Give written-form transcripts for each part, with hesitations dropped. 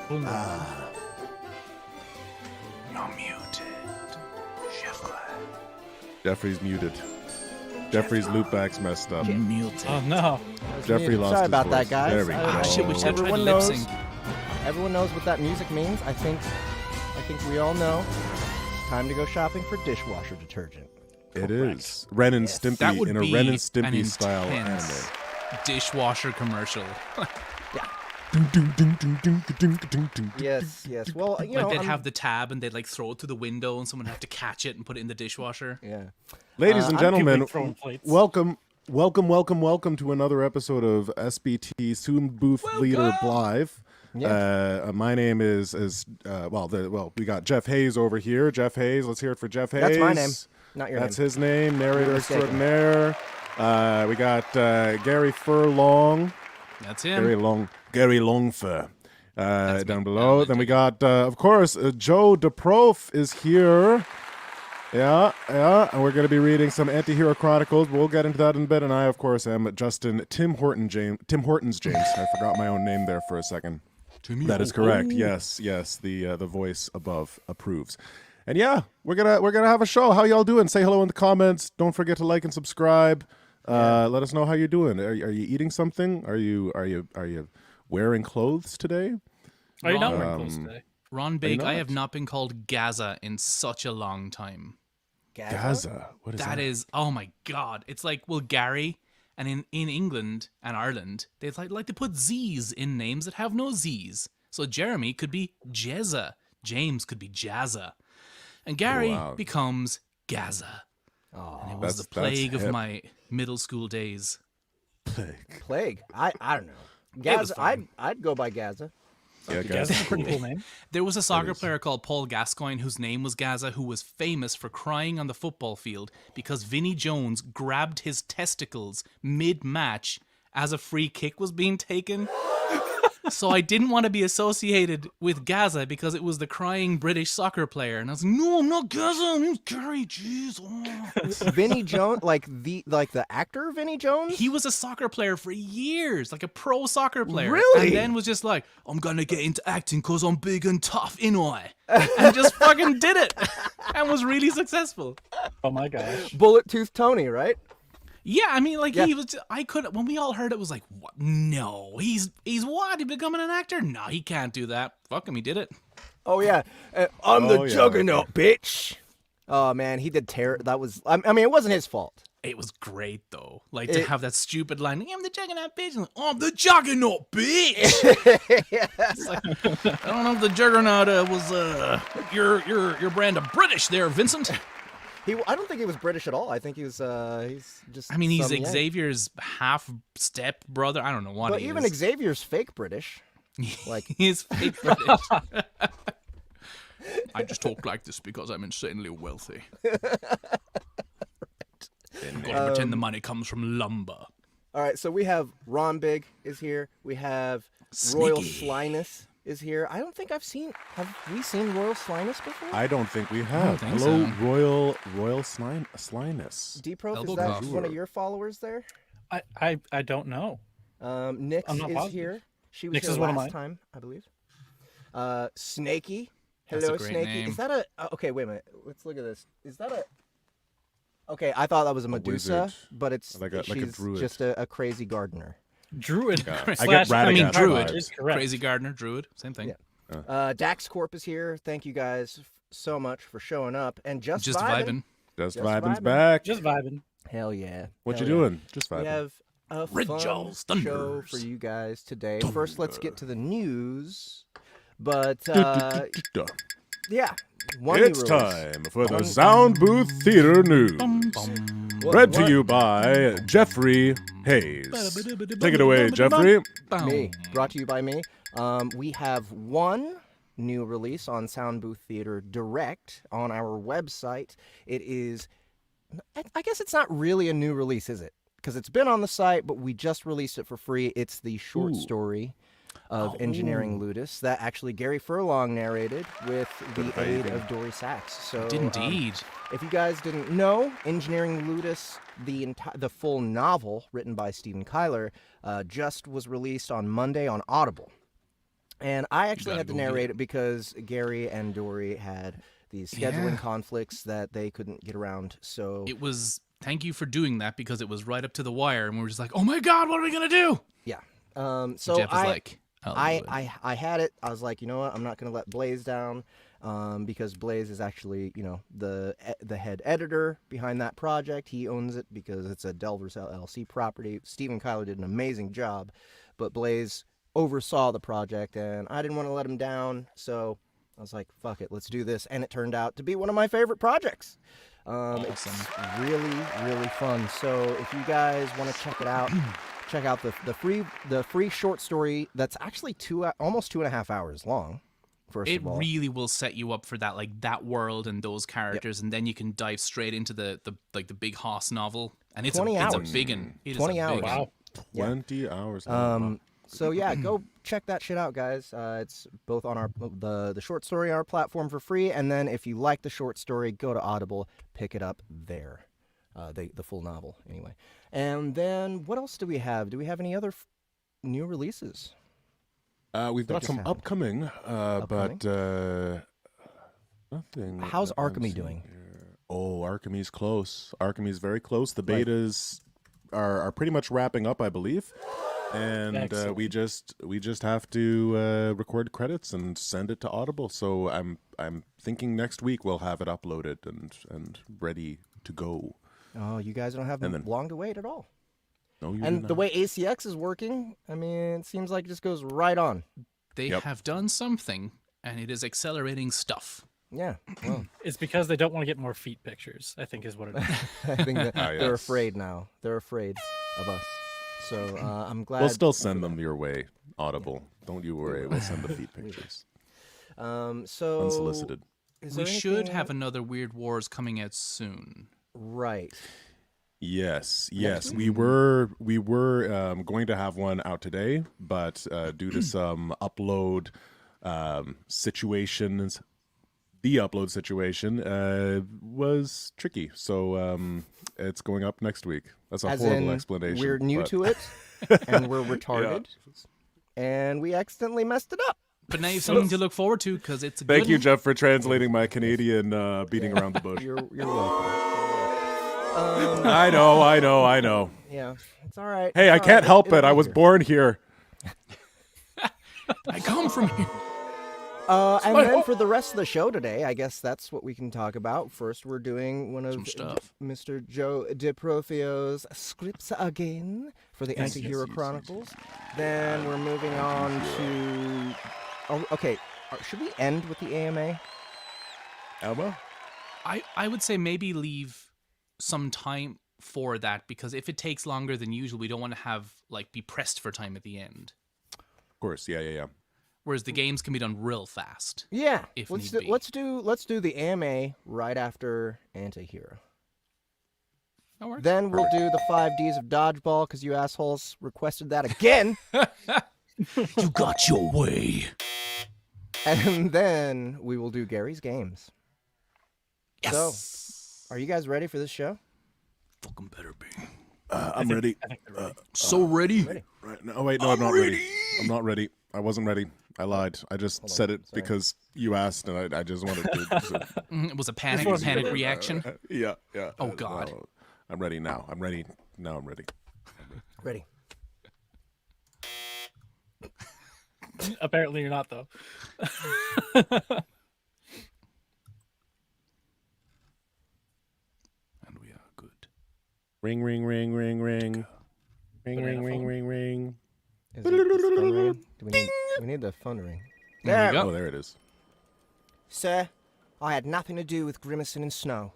You're muted. Jeffrey's muted. Jeffrey's loopback's messed up. Muted. Oh no. Jeffrey lost Sorry his about that, voice. guys. There we go. Shit, we should have tried to Everyone lip knows. sync. Everyone knows what that music means. I think we all know. It's time to go shopping for dishwasher detergent. It is. Ren and Yes. Stimpy That would in a be Ren and an Stimpy style anime. intense dishwasher commercial. Yes. Well, you know, Like they'd have the tab and they'd like throw it through the window and someone would have to catch it and put it in the dishwasher. yeah. Ladies and gentlemen, throwing plates. welcome to another episode of SBT Soundbooth Leader Live. Yeah. My name is we got Jeff Hayes over here. Jeff Hayes, let's hear it for Jeff Hayes. That's my name, not your That's name. his name, narrator You're mistaken. extraordinaire. We got Gary Furlong. That's him. Gary Longfur down me. below. Then we got, of course, Joe DeProf is here. Yeah, and we're going to be reading some Anti-Hero Chronicles. We'll get into that in a bit. And I, of course, am Tim Hortons James. I forgot my own name there for a second. That is correct. Yes. The voice above approves. And yeah, we're gonna have a show. How y'all doing? Say hello in the comments. Don't forget to like and subscribe. Let us know how you're doing. Are you eating something? Are you wearing clothes today? Are you not wearing clothes today? Ron Big, I not? have not been called Gaza in such a long time. Gaza. What is that? That is, oh my god. It's like, well, Gary, and in England and Ireland, they like to put Z's in names that have no Z's. So Jeremy could be Jezza. James could be Jazza. And Gary becomes Gaza. Oh, And it was the plague of my middle school days. plague. I don't know. was Gaza. fine. I'd go by Gaza. Yeah, Gaza's Gaza. a pretty cool name. There was a soccer player called Paul Gascoigne whose name was Gaza, who was famous for crying on the football field because Vinnie Jones grabbed his testicles mid-match as a free kick was being taken. So I didn't want to be associated with Gaza because it was the crying British soccer player. And I was like, no, I'm not Gaza, my name's Gary, jeez. Oh. Vinnie Jones, like the actor Vinnie Jones. He was a soccer player for years, like a pro soccer player. Really? And then was just like, I'm going to get into acting because I'm big and tough, I? And just fucking did it. And was really successful. Oh my gosh. Bullet Tooth Tony, right? Yeah, I mean, like, Yeah. he was, when we all heard it, was like, what? No, he's what? He becoming an actor? No, he can't do that. Fuck him, he did it. Oh yeah, I'm the yeah. Juggernaut, bitch. Oh man, he did terror. That was. I mean, it wasn't his fault. It was great, though. Like, to have that stupid line, I'm the Juggernaut, bitch. And like, I'm the Juggernaut, bitch. It's like, I don't know if the Juggernaut was your brand of British there, Vincent. I don't think he was British at all. I think he's just. I mean, he's some Yank. Xavier's half-step brother. I don't know what But he even is. Xavier's fake British. Like He's fake British. I just talk like this because I'm insanely wealthy. Gotta pretend the money comes from lumber. All right, so we have Ron Big is here. We have Royal Sneaky. Slyness is here. I don't think Have we seen Royal Slyness before? I don't think we have. think Hello, so. Royal Slyness. D-Prof, Elbow is that cough. one of your followers there? I don't know. Nyx I'm not is positive. here. She was Nyx here is one of last mine. time, I believe. Snakey. That's a Hello, great Snakey. name. Is that a... okay, wait a minute. Let's look at this. Is that a... Okay, I thought that was a Medusa, wizard. but it's Like a she's druid. just a crazy gardener. Druid. I get Slash, I mean, Radagast Druid vibes. is correct. Crazy Gardener, Druid, same thing. Yeah. Dax Corp is here. Thank you guys so much for showing up. And just vibing. Just Just vibing's vibing. back. Just vibing. Hell yeah. What Hell you yeah. doing? Just vibing. We have a Red fun Jaws, show Thunders. for you guys today. First, let's get to the news. But yeah, one It's new release. time for the Soundbooth Theater News. Read to you by Jeffrey Hayes. Take it away, Jeffrey. Me, brought to you by me. We have one new release on Soundbooth Theater Direct on our website. It is, I guess it's not really a new release, is it? Because it's been on the site, but we just released it for free. It's the short story of Engineering Ludus that actually Gary Furlong narrated with the aid of Dory Sachs. So Did indeed. if you guys didn't know, Engineering Ludus, the full novel written by Stephen Kyler, just was released on Monday on Audible. And I actually gotta had to go get narrate it. it because Gary and Dory had these scheduling Yeah. conflicts that they couldn't get around. So It was. Thank you for doing that because it was right up to the wire, and we were just like, "Oh my god, what are we gonna do?" yeah. So Jeff is like, "I'll do it." I had it. I was like, you know what? I'm not going to let Blaze down, because Blaze is actually, the head editor behind that project. He owns it because it's a Delvers LLC property. Stephen Kyler did an amazing job, but Blaze oversaw the project, and I didn't want to let him down. So I was like, fuck it, let's do this. And it turned out to be one of my favorite projects. It's really, really fun. So if you guys want to check it out, check out the free short story that's actually almost 2.5 hours long. First It of all, really will set you up for that, like that world and those characters, and then you can dive straight into the big Hoss novel. And it's 20 it's hours. a big one. It is 20 a big hours. un. Wow. 20 hours. long. So yeah, go check that shit out, guys. It's both on the short story on our platform for free, and then if you like the short story, go to Audible, pick it up there. The full novel, anyway. And then what else do we have? Do we have any other new releases? We've got just some happened. upcoming, but nothing. How's that I'm Arkhamy seeing doing? here. Oh, Arkhamy's close. Arkhamy's very close. The Right. betas are pretty much wrapping up, I believe. And Excellent. we just have to record credits and send it to Audible. So I'm thinking next week we'll have it uploaded and ready to go. Oh, you guys don't have And then- long to wait at all. No, you And do the not. way ACX is working, I mean, it seems like it just goes right on. They Yep. have done something, and it is accelerating stuff. Yeah. Well, It's because they don't want to get more feet pictures, I think is what it is. I think that Ah, they're yes. afraid now. They're afraid of us. So I'm glad. We'll still send them your way, Audible. Don't you worry. We'll send the feed pictures So unsolicited. is We there should anything- have another Weird Wars coming out soon. right. Yes, we were going to have one out today, but due to some upload situations, the upload situation was tricky. So it's going up next week. That's a As horrible in, explanation. we're new but- to it, and we're retarded, and we accidentally messed it up. But now you have something to look forward to because it's a Thank good you, one. Jeff, for translating my Canadian beating around the bush. You're welcome. I know. Yeah, it's all right. Hey, I It's all can't right. help It'll it. I be was here. born here. I come from here. And then for the rest of the show today, I guess that's what we can talk about. First, we're doing one of Some stuff. Mr. Joe DiProfio's scripts again for the Yes, Anti-Hero yes. Chronicles. Then we're moving on to... Oh, okay, should we end with the AMA? Alma? I would say maybe leave some time for that because if it takes longer than usual, we don't want to have be pressed for time at the end. Of course, yeah. Whereas the games can be done real fast. Yeah, If let's need do, be. let's do the AMA right after Anti-Hero. That works. Then we'll do the 5 Ds of Dodgeball because you assholes requested that again. You got your way. And then we will do Gary's Games. Yes. So, are you guys ready for this show? Fucking better be. I'm ready. I think they're ready. So ready. Right. No, wait, no, I'm not ready. I'm not ready. I wasn't ready. I lied. I just said it Sorry. because you asked, and I just wanted to. It was a panic reaction. Yeah. Oh, God. no. I'm ready now. I'm ready. Now I'm ready. Ready. Apparently you're not, though. And we are good. Ring, ring, ring, ring, ring. Ring, ring, Banana ring, phone. ring, ring. Is it the phone ring? We need the phone ring. There we go. Oh, there it is. Sir, I had nothing to do with Grimacing and Snow.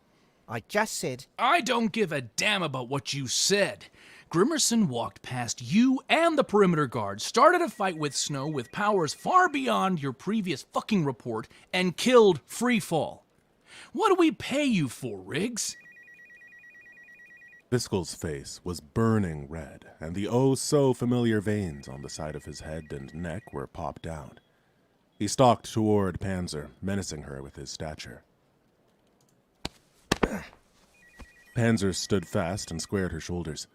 I just said, I don't give a damn about what you said. Grimerson walked past you and the perimeter guard, started a fight with Snow with powers far beyond your previous fucking report, and killed Freefall. What do we pay you for, Riggs? Viskel's face was burning red, and the oh-so-familiar veins on the side of his head and neck were popped down. He stalked toward Panzer, menacing her with his stature. Panzer stood fast and squared her shoulders.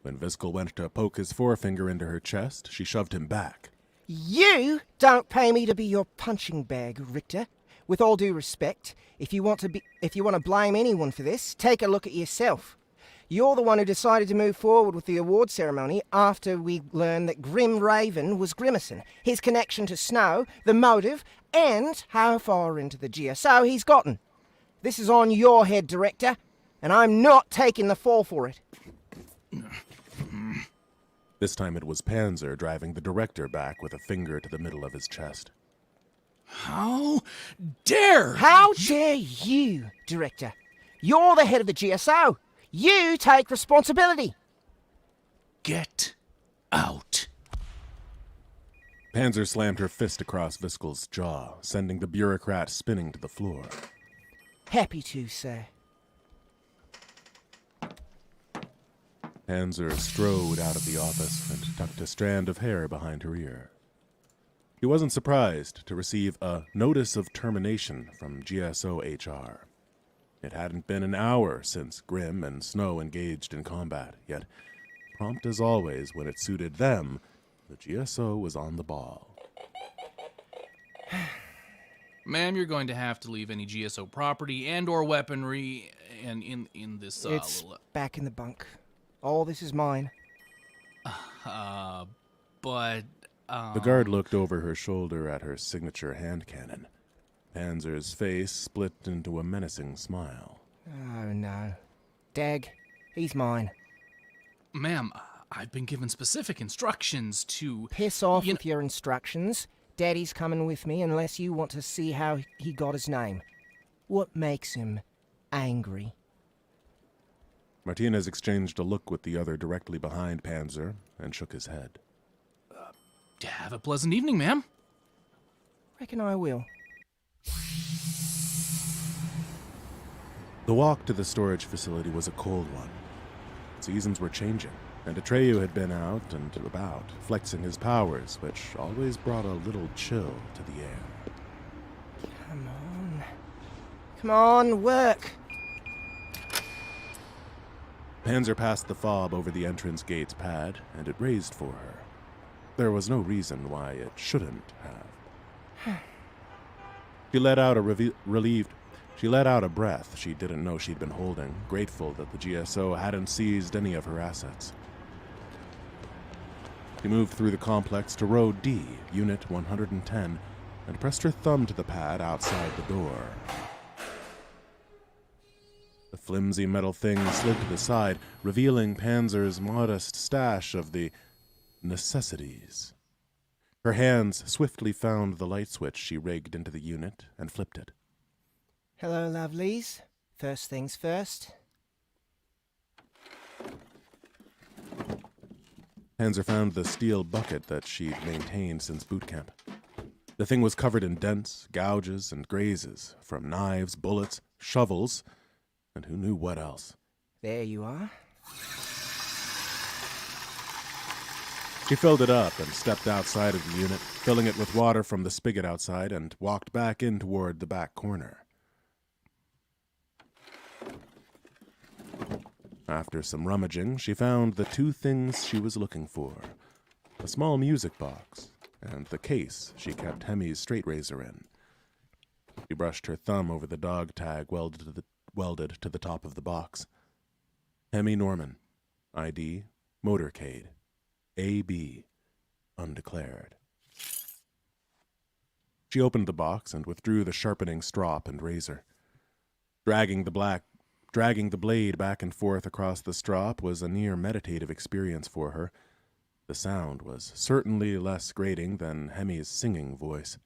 When Viskel went to poke his forefinger into her chest, she shoved him back. You don't pay me to be your punching bag, Richter. With all due respect, if you want to blame anyone for this, take a look at yourself. You're the one who decided to move forward with the award ceremony after we learned that Grim Raven was Grimacin, his connection to Snow, the motive, and how far into the GSO he's gotten. This is on your head, Director, and I'm not taking the fall for it. This time it was Panzer driving the director back with a finger to the middle of his chest. How dare! How dare you, Director? You're the head of the GSO. You take responsibility. Get out. Panzer slammed her fist across Viskel's jaw, sending the bureaucrat spinning to the floor. Happy to, sir. Panzer strode out of the office and tucked a strand of hair behind her ear. He wasn't surprised to receive a notice of termination from GSO HR. It hadn't been an hour since Grim and Snow engaged in combat, yet, prompt as always when it suited them, the GSO was on the ball. Ma'am, you're going to have to leave any GSO property and or weaponry and in this It's little... back in the bunk. All this is mine. But... The guard looked over her shoulder at her signature hand cannon. Panzer's face split into a menacing smile. Oh, no. Dag, he's mine. Ma'am, I've been given specific instructions to... Piss off with your instructions. Daddy's coming with me unless you want to see how he got his name. What makes him angry? Martinez exchanged a look with the other directly behind Panzer and shook his head. Have a pleasant evening, ma'am. Reckon I will. The walk to the storage facility was a cold one. Seasons were changing, and Atreyu had been out and about, flexing his powers, which always brought a little chill to the air. Come on. Come on, work. Panzer passed the fob over the entrance gate's pad, and it raised for her. There was no reason why it shouldn't have. She let out a breath she didn't know she'd been holding, grateful that the GSO hadn't seized any of her assets. She moved through the complex to row D, Unit 110, and pressed her thumb to the pad outside the door. The flimsy metal thing slid to the side, revealing Panzer's modest stash of the necessities. Her hands swiftly found the light switch she rigged into the unit and flipped it. Hello, lovelies. First things first. Panzer found the steel bucket that she'd maintained since boot camp. The thing was covered in dents, gouges, and grazes from knives, bullets, shovels, and who knew what else. There you are. She filled it up and stepped outside of the unit, filling it with water from the spigot outside, and walked back in toward the back corner. After some rummaging, she found the two things she was looking for: a small music box and the case she kept Hemi's straight razor in. She brushed her thumb over the dog tag welded to the top of the box. Hemi Norman, ID, motorcade. AB, undeclared. She opened the box and withdrew the sharpening strop and razor. Dragging the blade back and forth across the strop was a near meditative experience for her. The sound was certainly less grating than Hemi's singing voice.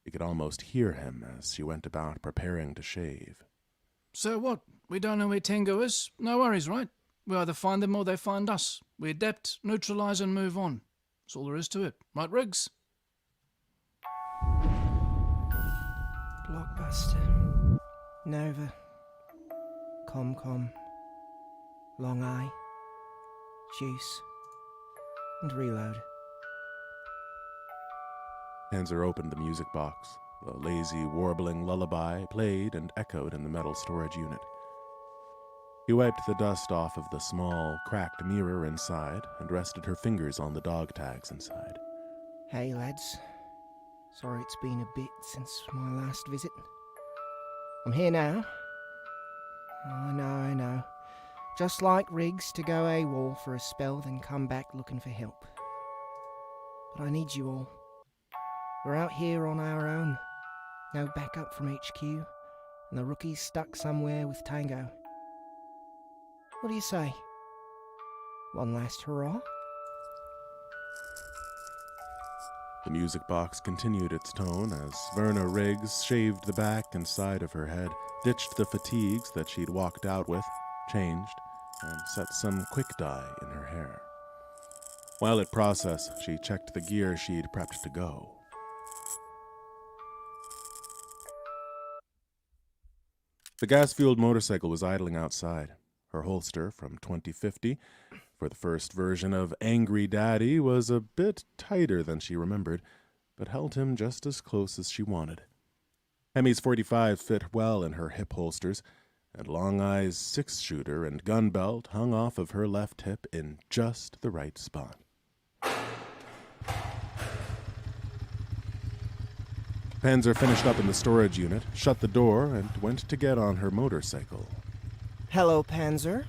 She could almost hear him as she went about preparing to shave. So what? We don't know where Tango is? No worries, right? We either find them or they find us. We adapt, neutralize, and move on. That's all there is to it. Right, Riggs? Blockbuster. Nova. Comcom. Long Eye. Juice. And Reload. Panzer opened the music box. A lazy, warbling lullaby played and echoed in the metal storage unit. He wiped the dust off of the small, cracked mirror inside and rested her fingers on the dog tags inside. Hey, lads. Sorry it's been a bit since my last visit. I'm here now. Oh, I know. Just like Riggs to go AWOL for a spell, then come back looking for help. But I need you all. We're out here on our own. No backup from HQ, and the rookie's stuck somewhere with Tango. What do you say? One last hurrah? The music box continued its tone as Verna Riggs shaved the back and side of her head, ditched the fatigues that she'd walked out with, changed, and set some quick dye in her hair. While at process, she checked the gear she'd prepped to go. The gas-fueled motorcycle was idling outside. Her holster from 2050, for the first version of Angry Daddy, was a bit tighter than she remembered, but held him just as close as she wanted. Hemi's 45 fit well in her hip holsters, and Long Eye's 6-shooter and gun belt hung off of her left hip in just the right spot. Panzer finished up in the storage unit, shut the door, and went to get on her motorcycle. Hello, Panzer.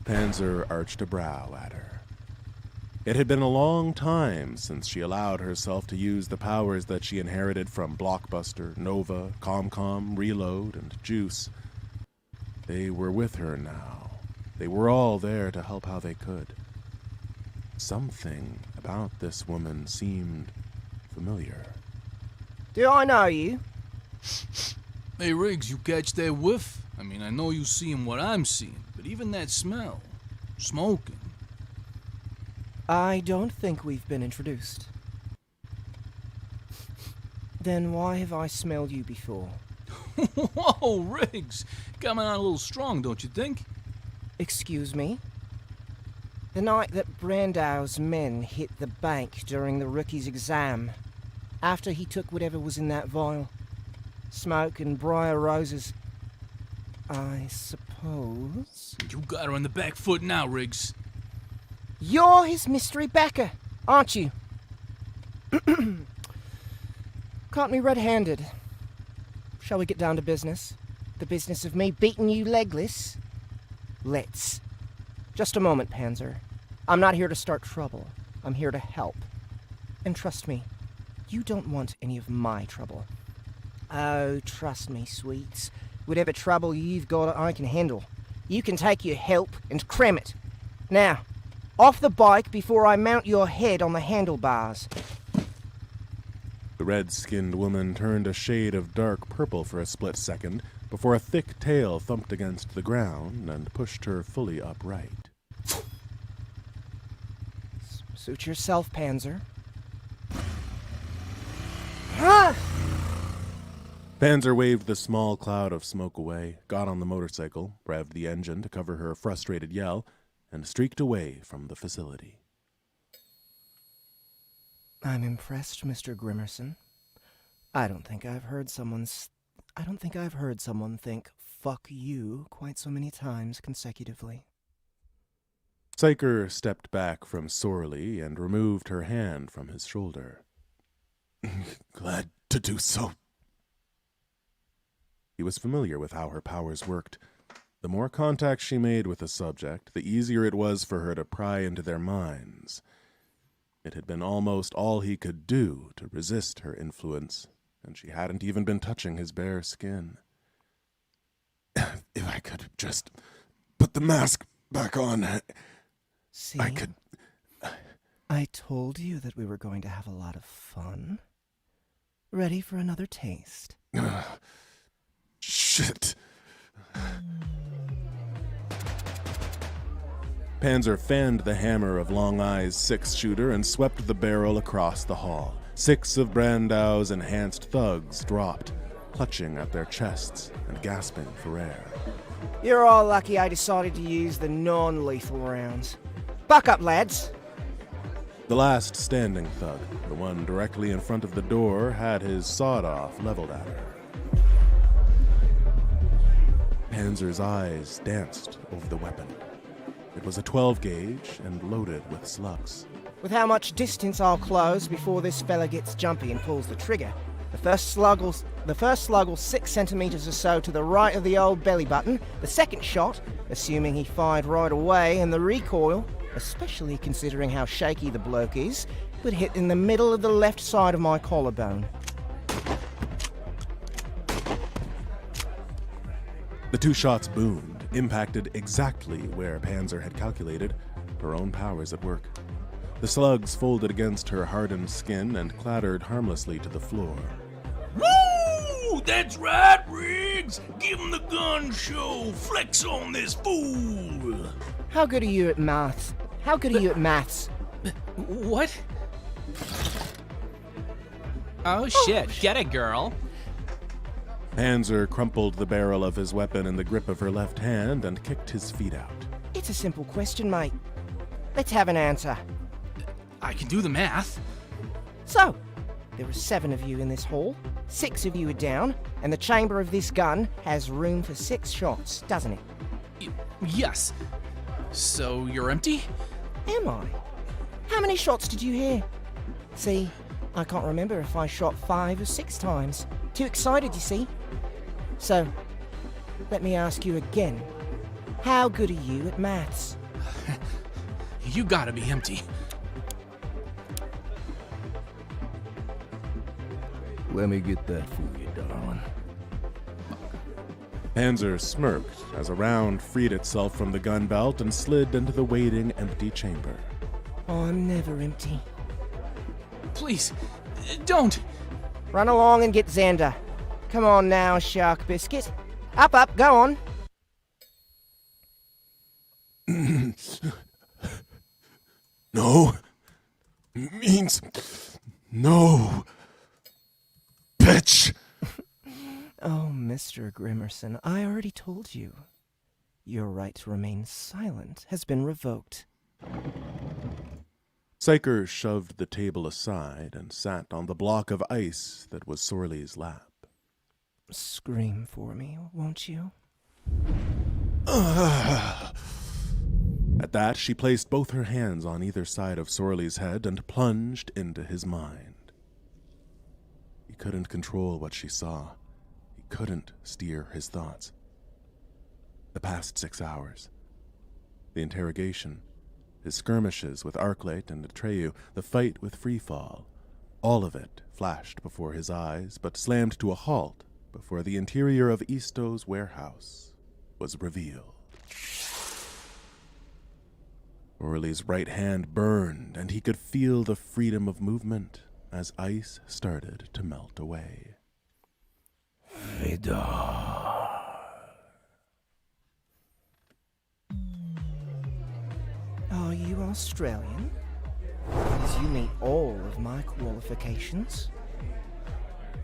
Panzer arched a brow at her. It had been a long time since she allowed herself to use the powers that she inherited from Blockbuster, Nova, ComCom, Reload, and Juice. They were with her now. They were all there to help how they could. Something about this woman seemed familiar. Do I know you? Hey, Riggs, you catch that whiff? I mean, I know you seeing what I'm seeing, but even that smell. Smoking. I don't think we've been introduced. Then why have I smelled you before? Whoa, Riggs! Coming on a little strong, don't you think? Excuse me? The night that Brandau's men hit the bank during the rookie's exam, after he took whatever was in that vial. Smoke and briar roses. I suppose... You got her on the back foot now, Riggs. You're his mystery backer, aren't you? Caught me red-handed. Shall we get down to business? The business of me beating you legless? Let's. Just a moment, Panzer. I'm not here to start trouble. I'm here to help. And trust me, you don't want any of my trouble. Oh, trust me, sweets. Whatever trouble you've got, I can handle. You can take your help and cram it. Now, off the bike before I mount your head on the handlebars. The red-skinned woman turned a shade of dark purple for a split second before a thick tail thumped against the ground and pushed her fully upright. Suit yourself, Panzer. Ah! Panzer waved the small cloud of smoke away, got on the motorcycle, revved the engine to cover her frustrated yell, and streaked away from the facility. I'm impressed, Mr. Grimmerson. I don't think I've heard someone think "fuck you" quite so many times consecutively. Psyker stepped back from Sorley and removed her hand from his shoulder. Glad to do so. He was familiar with how her powers worked. The more contact she made with the subject, the easier it was for her to pry into their minds. It had been almost all he could do to resist her influence, and she hadn't even been touching his bare skin. If I could just put the mask back on, See? I could... I told you that we were going to have a lot of fun. Ready for another taste? Shit. Panzer fanned the hammer of Long Eye's 6-shooter and swept the barrel across the hall. 6 of Brandau's enhanced thugs dropped, clutching at their chests and gasping for air. You're all lucky I decided to use the non-lethal rounds. Buck up, lads. The last standing thug, the one directly in front of the door, had his sawed-off leveled at her. Panzer's eyes danced over the weapon. It was a 12-gauge and loaded with slugs. with how much distance I'll close before this fella gets jumpy and pulls the trigger. The first slug will 6 centimeters or so to the right of the old belly button. The second shot, assuming he fired right away, and the recoil, especially considering how shaky the bloke is, would hit in the middle of the left side of my collarbone. The 2 shots boomed, impacted exactly where Panzer had calculated, her own powers at work. The slugs folded against her hardened skin and clattered harmlessly to the floor. Woo! That's right, Riggs! Give him the gun show! Flex on this fool! How good are you at maths? How good are you at maths? What? Oh shit, get it, girl. Panzer crumpled the barrel of his weapon in the grip of her left hand and kicked his feet out. It's a simple question, mate. Let's have an answer. I can do the math. So, there are 7 of you in this hall, 6 of you are down, and the chamber of this gun has room for 6 shots, doesn't it? Yes. So you're empty? Am I? How many shots did you hear? See, I can't remember if I shot 5 or 6 times. Too excited, you see. So, let me ask you again. How good are you at maths? You gotta be empty. Let me get that for you, darling. Panzer smirked as a round freed itself from the gun belt and slid into the waiting empty chamber. I'm never empty. Please, don't. Run along and get Xander. Come on now, Shark Biscuit. Up, go on. No. Means no. Bitch! Oh, Mr. Grimerson, I already told you. Your right to remain silent has been revoked. Psyker shoved the table aside and sat on the block of ice that was Sorley's lap. Scream for me, won't you? At that, she placed both her hands on either side of Sorley's head and plunged into his mind. He couldn't control what she saw. He couldn't steer his thoughts. The past 6 hours. The interrogation. His skirmishes with Arclight and Atreyu. The fight with Freefall. All of it flashed before his eyes, but slammed to a halt before the interior of Isto's warehouse was revealed. Orly's right hand burned, and he could feel the freedom of movement as ice started to melt away. Vidar. Are you Australian? Because you meet all of my qualifications.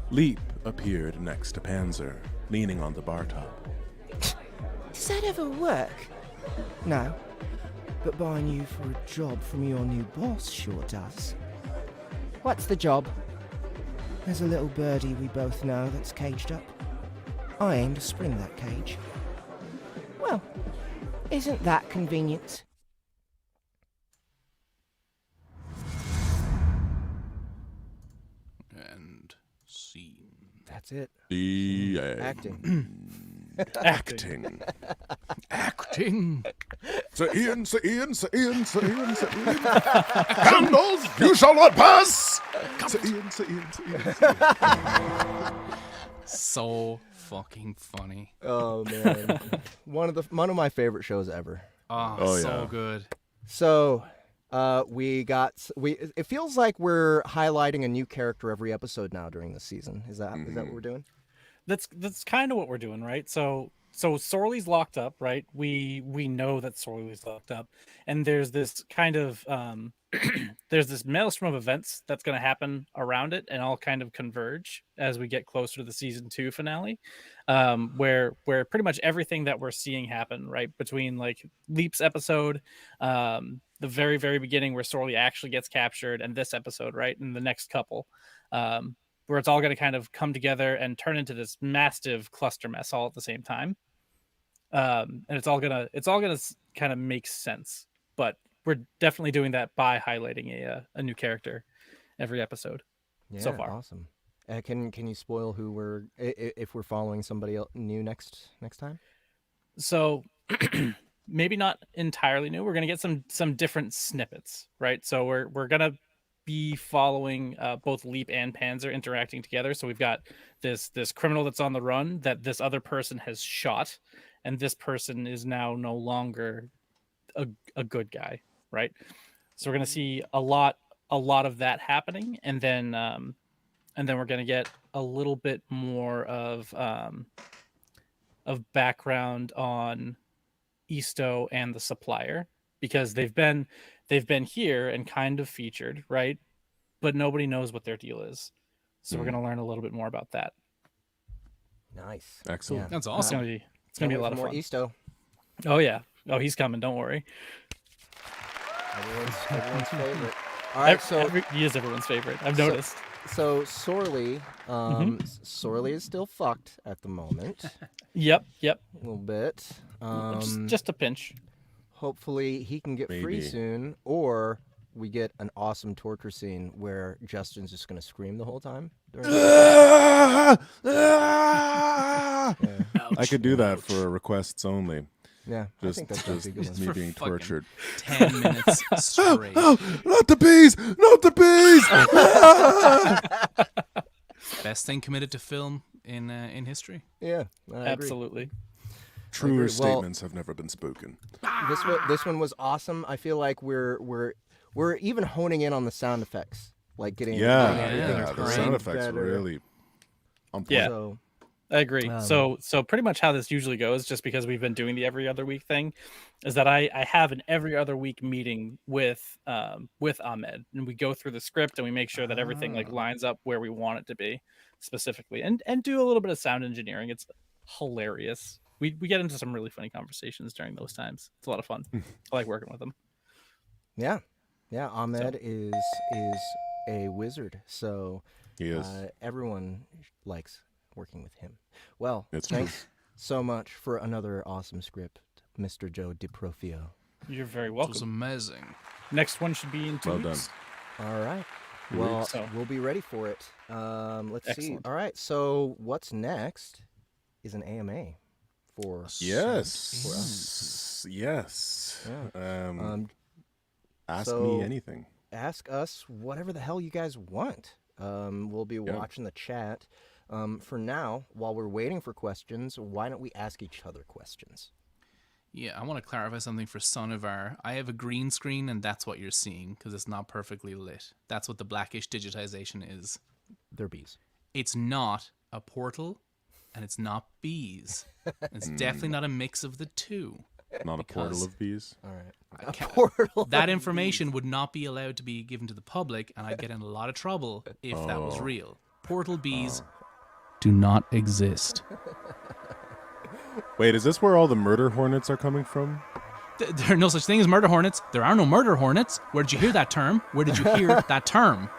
Leap appeared next to Panzer, leaning on the bar top. Does that ever work? No. But buying you for a job from your new boss sure does. What's the job? There's a little birdie we both know that's caged up. I aim to spring that cage. Well, isn't that convenient? And scene. That's it. The Acting. acting. Acting. Sir Ian, Sir Ian, Sir Ian, Sir Ian, Sir Ian. Candles, you shall not pass! Sir Ian, Sir Ian, Sir Ian, Sir Ian. So fucking funny. Oh man, one of my favorite shows ever. Oh, so yeah. good. So, it feels like we're highlighting a new character every episode now during the season. Is that what we're doing? That's kind of what we're doing, right? So Sorley's locked up, right? We know that Sorley's locked up, and there's this kind of there's this maelstrom of events that's going to happen around it, and all kind of converge as we get closer to the season 2 finale, where pretty much everything that we're seeing happen, right, between like Leap's episode, the very beginning where Sorley actually gets captured, and this episode, right, and the next couple. Where it's all going to kind of come together and turn into this massive cluster mess all at the same time, and it's all gonna kind of make sense. But we're definitely doing that by highlighting a new character every episode. Yeah, so far. Awesome. Can you spoil who we're if we're following somebody new next time? So maybe not entirely new. We're gonna get some different snippets, right? So we're gonna be following both Leap and Panzer interacting together. So we've got this criminal that's on the run that this other person has shot, and this person is now no longer a good guy, right? So we're gonna see a lot of that happening, and then we're gonna get a little bit more of background on Isto and the supplier, because they've been here and kind of featured, right? But nobody knows what their deal is. So we're gonna learn a little bit more about that. Nice. Excellent. That's It's awesome. gonna be a lot of more fun. Isto. Oh yeah. Oh, he's coming. Don't worry. Everyone's favorite. All right, so He is everyone's favorite. I've noticed. so Sorley, Sorley is still fucked at the moment, Yep. a little bit. Just a pinch. Hopefully he can get free Maybe. soon, or we get an awesome torture scene where Justin's just gonna scream the whole time. I could do that for requests only. Yeah, I think that's Just a good one. me For being fucking tortured. 10 minutes straight. Oh, not the bees! Not the bees! Best thing committed to film in history. Yeah, I agree. Absolutely. Truer Well- statements have never been spoken. This one was awesome. I feel like we're even honing in on the sound effects, like getting Yeah, everything yeah, the framed sound effects better. really on point. Yeah. So, I agree. Um, So pretty much how this usually goes, just because we've been doing the every other week thing, is that I have an every other week meeting with Ahmed, and we go through the script and we make sure that everything like lines up where we want it to be specifically, and do a little bit of sound engineering. It's hilarious. We get into some really funny conversations during those times. It's a lot of fun. I like working with him. yeah, Ahmed is a wizard, so He is. everyone likes working with him. Well, It's true. thanks so much for another awesome script, Mr. Joe DiProfio. You're very It was welcome. amazing. Next one should be in 2 Well done. weeks. All right. Well, So- we'll be ready for it. Let's see. Excellent. All right. So what's next is an AMA for Yes. Yes. Yeah. Ask so- me anything. Ask us whatever the hell you guys want. We'll be watching the chat. For now, while we're waiting for questions, why don't we ask each other questions? Yeah, I want to clarify something for Sonovar. I have a green screen, and that's what you're seeing because it's not perfectly lit. That's what the blackish digitization is. They're bees. It's not a portal, and it's not bees. It's definitely not a mix of the two. Not a portal because- of bees. All right. I A can't- portal. That of information would not be allowed to be given to the public, and I'd get in a lot of trouble if that was real. Portal bees do not exist. Wait, is this where all the murder hornets are coming from? There are no such thing as murder hornets. There are no murder hornets. Where did you hear that term? Where did you hear that term?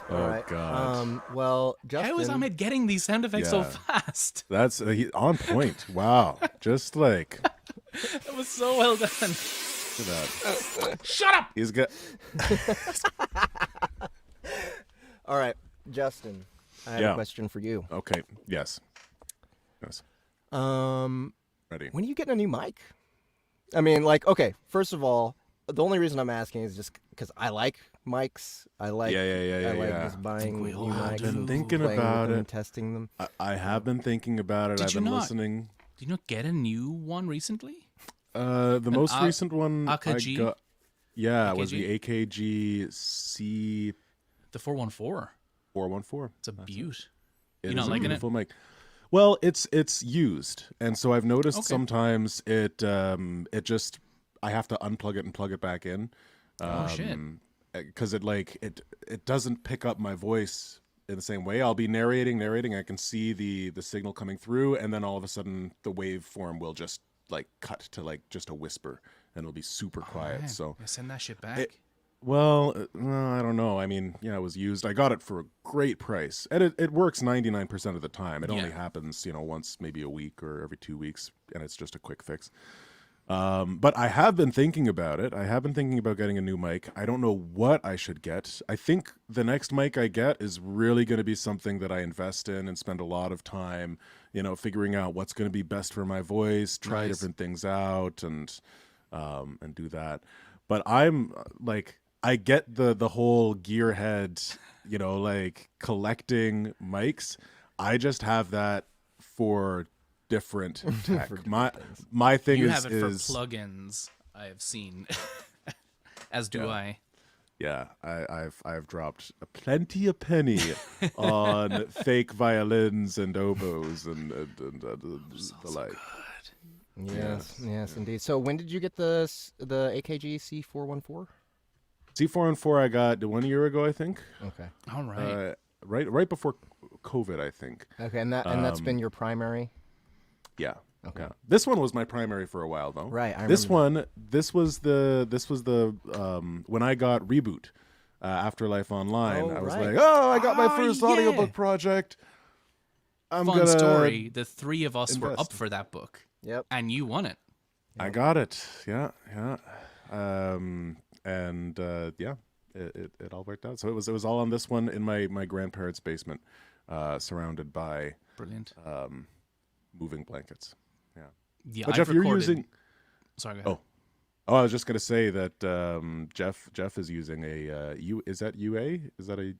Oh, All right. God. Well, Justin. How is Ahmed getting these sound effects so Yeah. fast? That's on point. Wow. Just like That was so well done. look at that. Shut up! He's got All right, Justin. I have Yeah. a question for you. okay. Yes. Yes. Ready. When are you getting a new mic? I mean, like, okay, first of all, the only reason I'm asking is just because I like mics. I like, Yeah, I like yeah. just buying we new all mics do. and Been thinking playing with about them it. and testing them. I have been thinking about it. Did I've you been not? listening. Did you not get a new one recently? The most recent one AKG? I got, yeah, was AKG? the AKG C414. The 414. It's a beaut. It You not is a liking it? beautiful mic. Well, it's used, and so I've noticed Okay. sometimes it just I have to unplug it and plug it back in. Oh, shit. Because it doesn't pick up my voice in the same way. I'll be narrating. I can see the signal coming through, and then all of a sudden the waveform will just like cut to like just a whisper, and it'll be super quiet. Man, So. I send that shit back. Well, I don't know. I mean, yeah, it was used. I got it for a great price, and it works 99% of the time. It only Yeah. happens, once maybe a week or every 2 weeks, and it's just a quick fix. But I have been thinking about it. I have been thinking about getting a new mic. I don't know what I should get. I think the next mic I get is really going to be something that I invest in and spend a lot of time, figuring out what's going to be best for my voice, try Nice. different things out, and do that. But I'm like, I get the whole gearhead, like collecting mics. I just have that for different tech. My thing You is have it for is plugins, I have seen. As do Yeah. I. yeah, I've dropped a plenty of penny on fake violins and oboes and the like. Yes, indeed. So when did you get the AKG C414? C414 I got 1 year ago, I think. Okay. All right. Right before COVID, I think. Okay, and that's been your primary. Yeah. Okay. Yeah. This one was my primary for a while though. Right. I This remember one, this was the when I got Reboot, Afterlife Online. Oh, I was right. like, I got my Ah, first yeah. audiobook project. I'm Fun gonna. story. The three of us were invest. up for that book, Yep. and you won it. I got it. Yeah. And it all worked out. So it was all on this one in my grandparents' basement, surrounded by Brilliant. moving blankets. Yeah. Yeah, But I've Jeff, you're recorded... using. Sorry, go ahead. I was just gonna say that Jeff is using a Is that UA? Is that?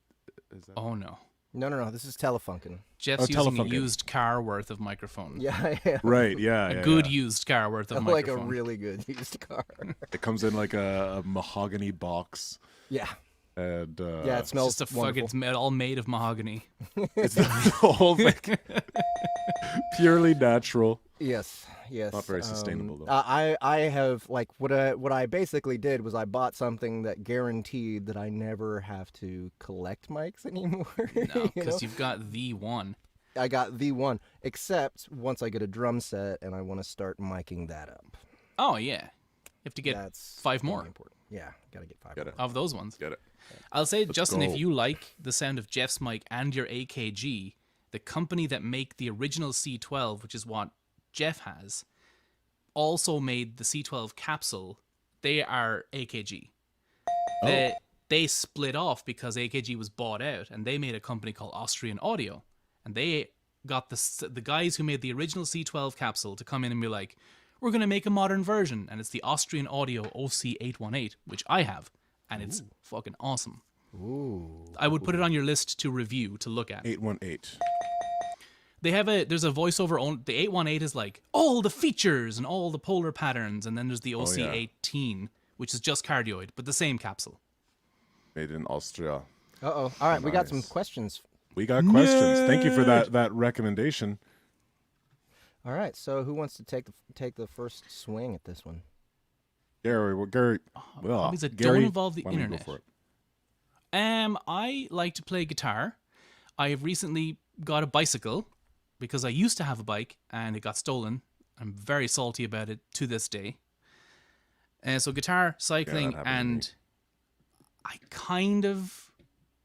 Oh no. No. This is Telefunken. Jeff's using a Telefunken. used car worth of microphone. Yeah. Right. Yeah. A good used car worth of Like a microphone. really good used car. It comes in like a mahogany box, Yeah. and Yeah. It It's smells just a wonderful. fucking all made of mahogany. it's the whole thing. Purely natural. Yes. Not very sustainable, though. I have like what I basically did was I bought something that guaranteed that I never have to collect mics anymore. No, because you've got the one. I got the one, except once I get a drum set and I want to start miking that up. Oh yeah. You have to get That's 5 really more important. Yeah, gotta get 5 Get more. it. of those ones. Get it. I'll say, Justin, go. if you like the sound of Jeff's mic and your AKG, the company that make the original C12, which is what Jeff has, also made the C12 capsule. They are AKG. They split off because AKG was bought out, and they made a company called Austrian Audio, and they got the guys who made the original C12 capsule to come in and be like, we're going to make a modern version, and it's the Austrian Audio OC818, which I have, and it's fucking awesome. Ooh. I would put it on your list to review, to look at. 818. They have there's a voiceover on the 818 is like all the features and all the polar patterns, and then there's the OC18, which is just cardioid, but the same capsule. Made in Austria. All right, we got some Nice. questions. We got questions. Thank you for that recommendation. All right, so who wants to take the first swing at this one? Gary. Well, hobbies that Gary, don't involve the why don't you go internet. for it? I like to play guitar. I have recently got a bicycle because I used to have a bike and it got stolen. I'm very salty about it to this day. So guitar, cycling, happened to me. and I kind of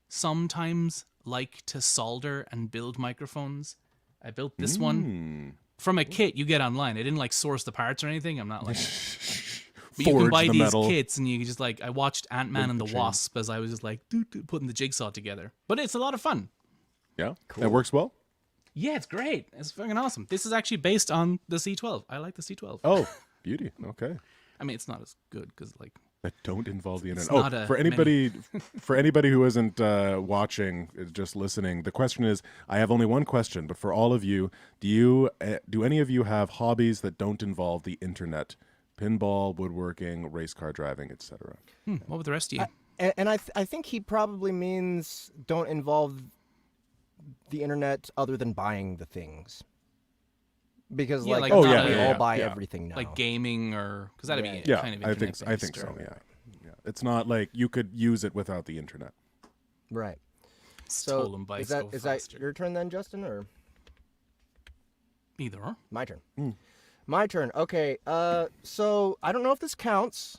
sometimes like to solder and build microphones. I built this one from a kit you get online. I didn't like source the parts or anything. I'm not like... But you can Forge buy the these metal. kits, and you just like I watched Ant-Man and the chain. Wasp as I was just like putting the jigsaw together. But it's a lot of fun. Yeah, that works well. Yeah, it's great. It's fucking awesome. This is actually based on the C12. I like the C12. Oh, beauty. Okay. I mean, it's not as good because like That don't involve the internet. not Oh, a for anybody, for anybody who isn't watching, just listening, the question is: I have only one question, but for all of you, do any of you have hobbies that don't involve the internet? Pinball, woodworking, race car driving, etc. what with the rest of you? And I think he probably means don't involve the internet other than buying the things. Because Yeah, like, like we not a- all buy yeah. everything now. Like gaming or because that'd be Yeah, kind of I think internet-based, so. or Yeah, it's not like you could use it without the internet. Right. Stolen So bikes is that go is that faster. your turn then, Justin, or Either or. my turn? My turn. Okay. So I don't know if this counts.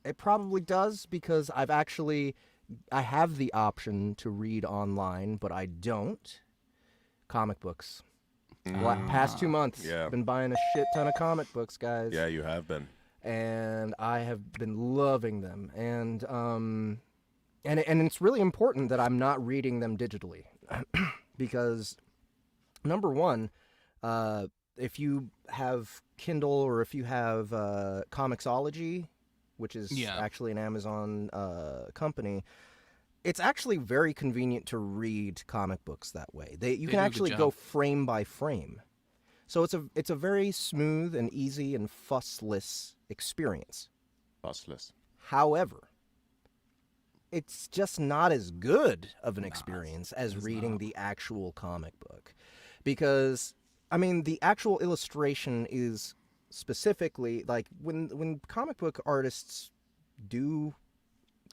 It probably does because I have the option to read online, but I don't. Comic books. Past 2 months. Yeah. Been buying a shit ton of comic books, guys. Yeah, you have been. And I have been loving them. And it's really important that I'm not reading them digitally. Because number one, if you have Kindle or if you have Comixology, which is actually an Amazon company, it's actually very convenient to read comic books that way. You can actually go frame by frame. So it's a very smooth and easy and fussless experience. Fussless. However, it's just not as good of an experience as reading the actual comic book. Because, I mean, the actual illustration is specifically, like, when comic book artists do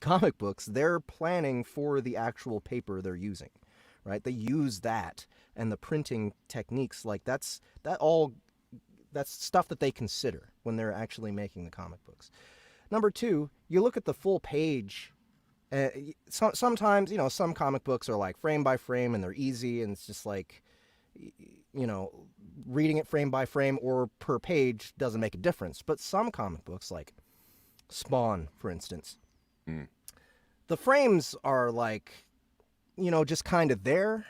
comic books, they're planning for the actual paper they're using, right? They use that and the printing techniques, like, that's stuff that they consider when they're actually making the comic books. Number two, you look at the full page. Sometimes, some comic books are like frame by frame and they're easy, and it's just like, reading it frame by frame or per page doesn't make a difference. But some comic books, like Spawn, for instance, the frames are like, just kind of there.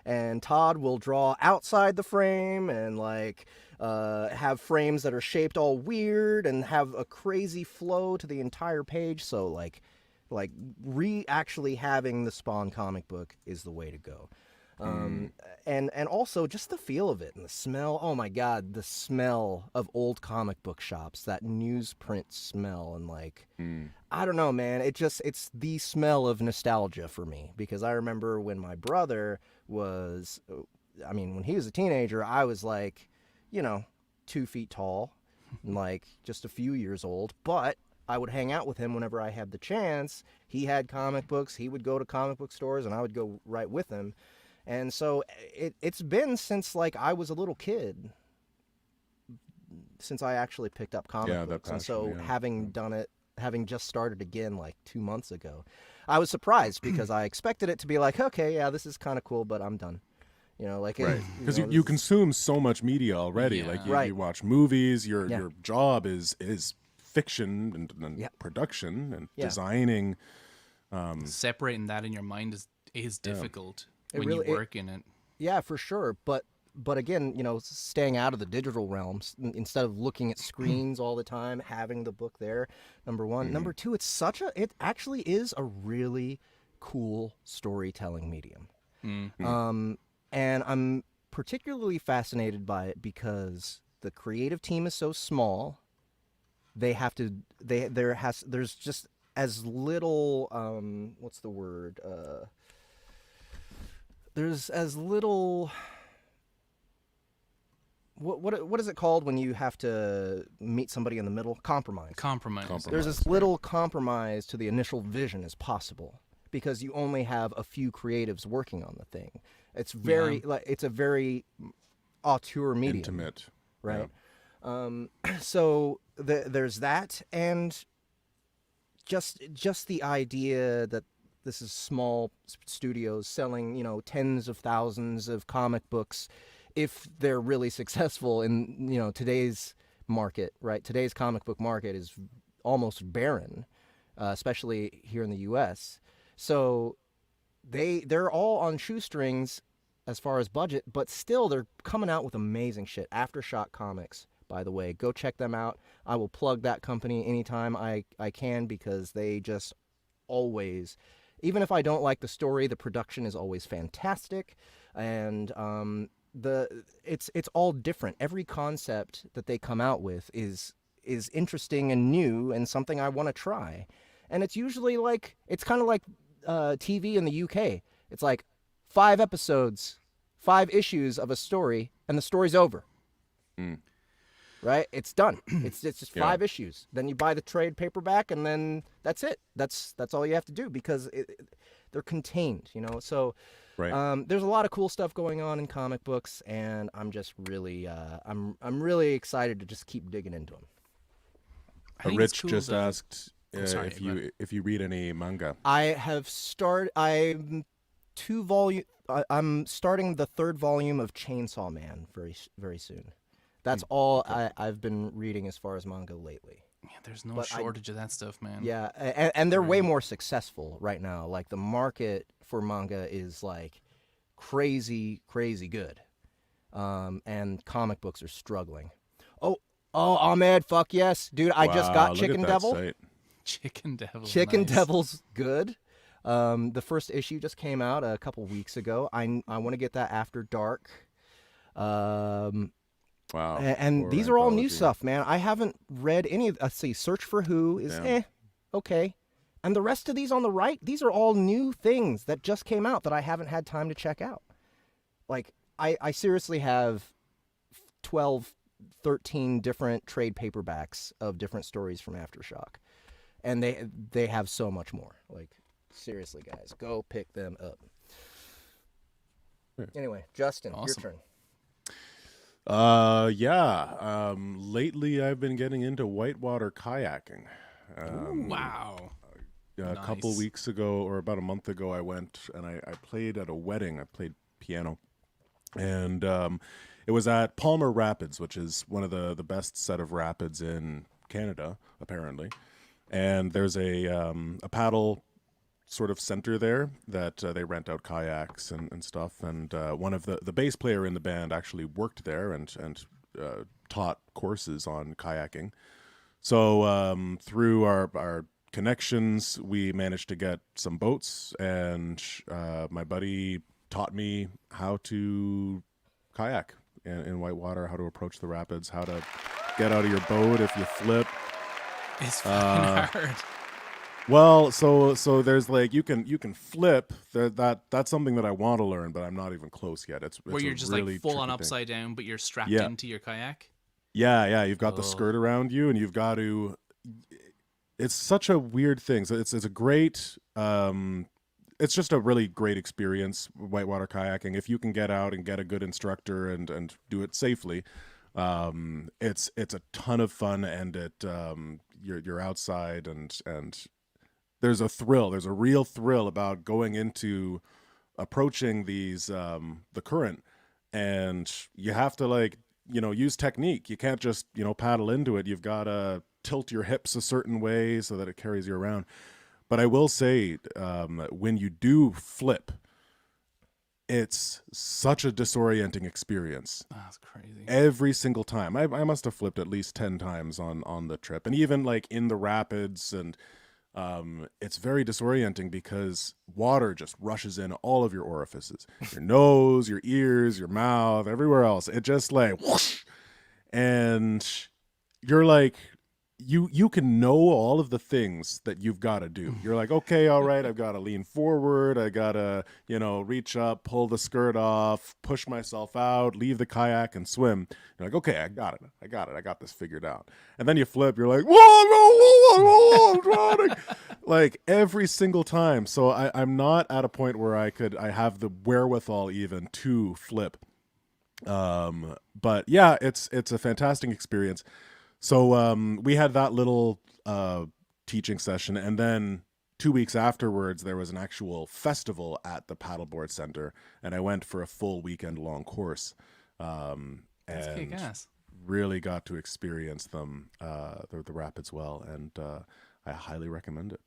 And Todd will draw outside the frame and like have frames that are shaped all weird and have a crazy flow to the entire page. So like actually having the Spawn comic book is the way to go. And also just the feel of it and the smell. Oh my God, the smell of old comic book shops, that newsprint smell. And like, I don't know, man, it's the smell of nostalgia for me, because I remember when my brother was, when he was a teenager, I was like, 2 feet tall and like just a few years old, but I would hang out with him whenever I had the chance. He had comic books. He would go to comic book stores and I would go right with him. And so it's been since like I was a little kid since I actually picked up comic books. And so having done it, having just started again like 2 months ago, I was surprised because I expected it to be like, okay, yeah, this is kind of cool, but I'm done. Because you consume so much media already. Like you watch movies. Your job is fiction and production and designing. Separating that in your mind is difficult when you work in it. Yeah, for sure. But again, staying out of the digital realms instead of looking at screens all the time, having the book there. Number one. Number two, it actually is a really cool storytelling medium. And I'm particularly fascinated by it because the creative team is so small. There's just as little what's the word? There's as little what is it called when you have to meet somebody in the middle? Compromise. There's as little compromise to the initial vision as possible, because you only have a few creatives working on the thing. It's it's a very auteur medium. Intimate. Right? Yeah. So there's that, and just the idea that this is small studios selling, tens of thousands of comic books, if they're really successful in, today's market, right? Today's comic book market is almost barren, especially here in the U.S. So they're all on shoestrings as far as budget, but still they're coming out with amazing shit. Aftershock Comics, by the way, go check them out. I will plug that company anytime I can, because they just always, even if I don't like the story, the production is always fantastic, and it's all different. Every concept that they come out with is interesting and new and something I want to try. And it's usually like, it's kind of like TV in the UK. It's like 5 episodes, 5 issues of a story, and the story's over. Right? It's done. It's just 5 issues. Then you buy the trade paperback, and then that's it. That's all you have to do, because they're contained. So there's a lot of cool stuff going on in comic books, and I'm just really I'm really excited to just keep digging into them. Rich just asked if you read any manga. I'm I'm starting the 3rd volume of Chainsaw Man very soon. That's all I've been reading as far as manga lately. Yeah, there's no But shortage of that stuff, man. Yeah, and they're way more successful right now. Like the market for manga is like crazy good, and comic books are struggling. Oh, Ahmed, fuck yes, dude! I just got Chicken Devil. Site. Chicken Devil. Chicken nice. Devil's good. The first issue just came out a couple weeks ago. I want to get that after dark. Wow. And Poor these are all new anthology. stuff, man. I haven't read any of. Let's see, Search for Who is okay, and the rest of these on the right, these are all new things that just came out that I haven't had time to check out. Like I seriously have 12, 13 different trade paperbacks of different stories from Aftershock, and they have so much more. Like seriously, guys, go pick them up. Anyway, Justin, your Awesome. turn. Lately I've been getting into whitewater kayaking. Wow. A couple Nice. weeks ago, or about a month ago, I went and I played at a wedding. I played piano, and it was at Palmer Rapids, which is one of the best set of rapids in Canada, apparently. And there's a paddle sort of center there that they rent out kayaks and stuff. And one of the bass player in the band actually worked there and taught courses on kayaking. So through our connections, we managed to get some boats, and my buddy taught me how to kayak in whitewater, how to approach the rapids, how to get out of your boat if you flip. It's fucking hard. Well, so there's like you can flip. That's something that I want to learn, but I'm not even close yet. It's Where you're a just really like full tricky on thing. upside down, but you're strapped Yeah. into your kayak. Yeah. You've got the Oh. skirt around you, and you've got to. It's such a weird thing. So it's a great. It's just a really great experience, whitewater kayaking. If you can get out and get a good instructor and do it safely, it's a ton of fun, and you're outside and there's a thrill. There's a real thrill about going into approaching these the current, and you have to use technique. You can't just paddle into it. You've got to tilt your hips a certain way so that it carries you around. But I will say, when you do flip, it's such a disorienting experience. That's crazy. Every single time. I must have flipped at least 10 times on the trip. And even like in the rapids, and it's very disorienting because water just rushes in all of your orifices. Your nose, your ears, your mouth, everywhere else. It just like whoosh. And you're like, you can know all of the things that you've got to do. You're like, okay, all right, I've got to lean forward. I got to, reach up, pull the skirt off, push myself out, leave the kayak and swim. You're like, okay, I got it. I got this figured out. And then you flip, you're like, whoa, I'm drowning. Like every single time. So I'm not at a point where I have the wherewithal even to flip. But yeah, it's a fantastic experience. So we had that little teaching session, and then 2 weeks afterwards, there was an actual festival at the Paddleboard Center, and I went for a full weekend-long course, That's and kick-ass. really got to experience them, the rapids well, and I highly recommend it.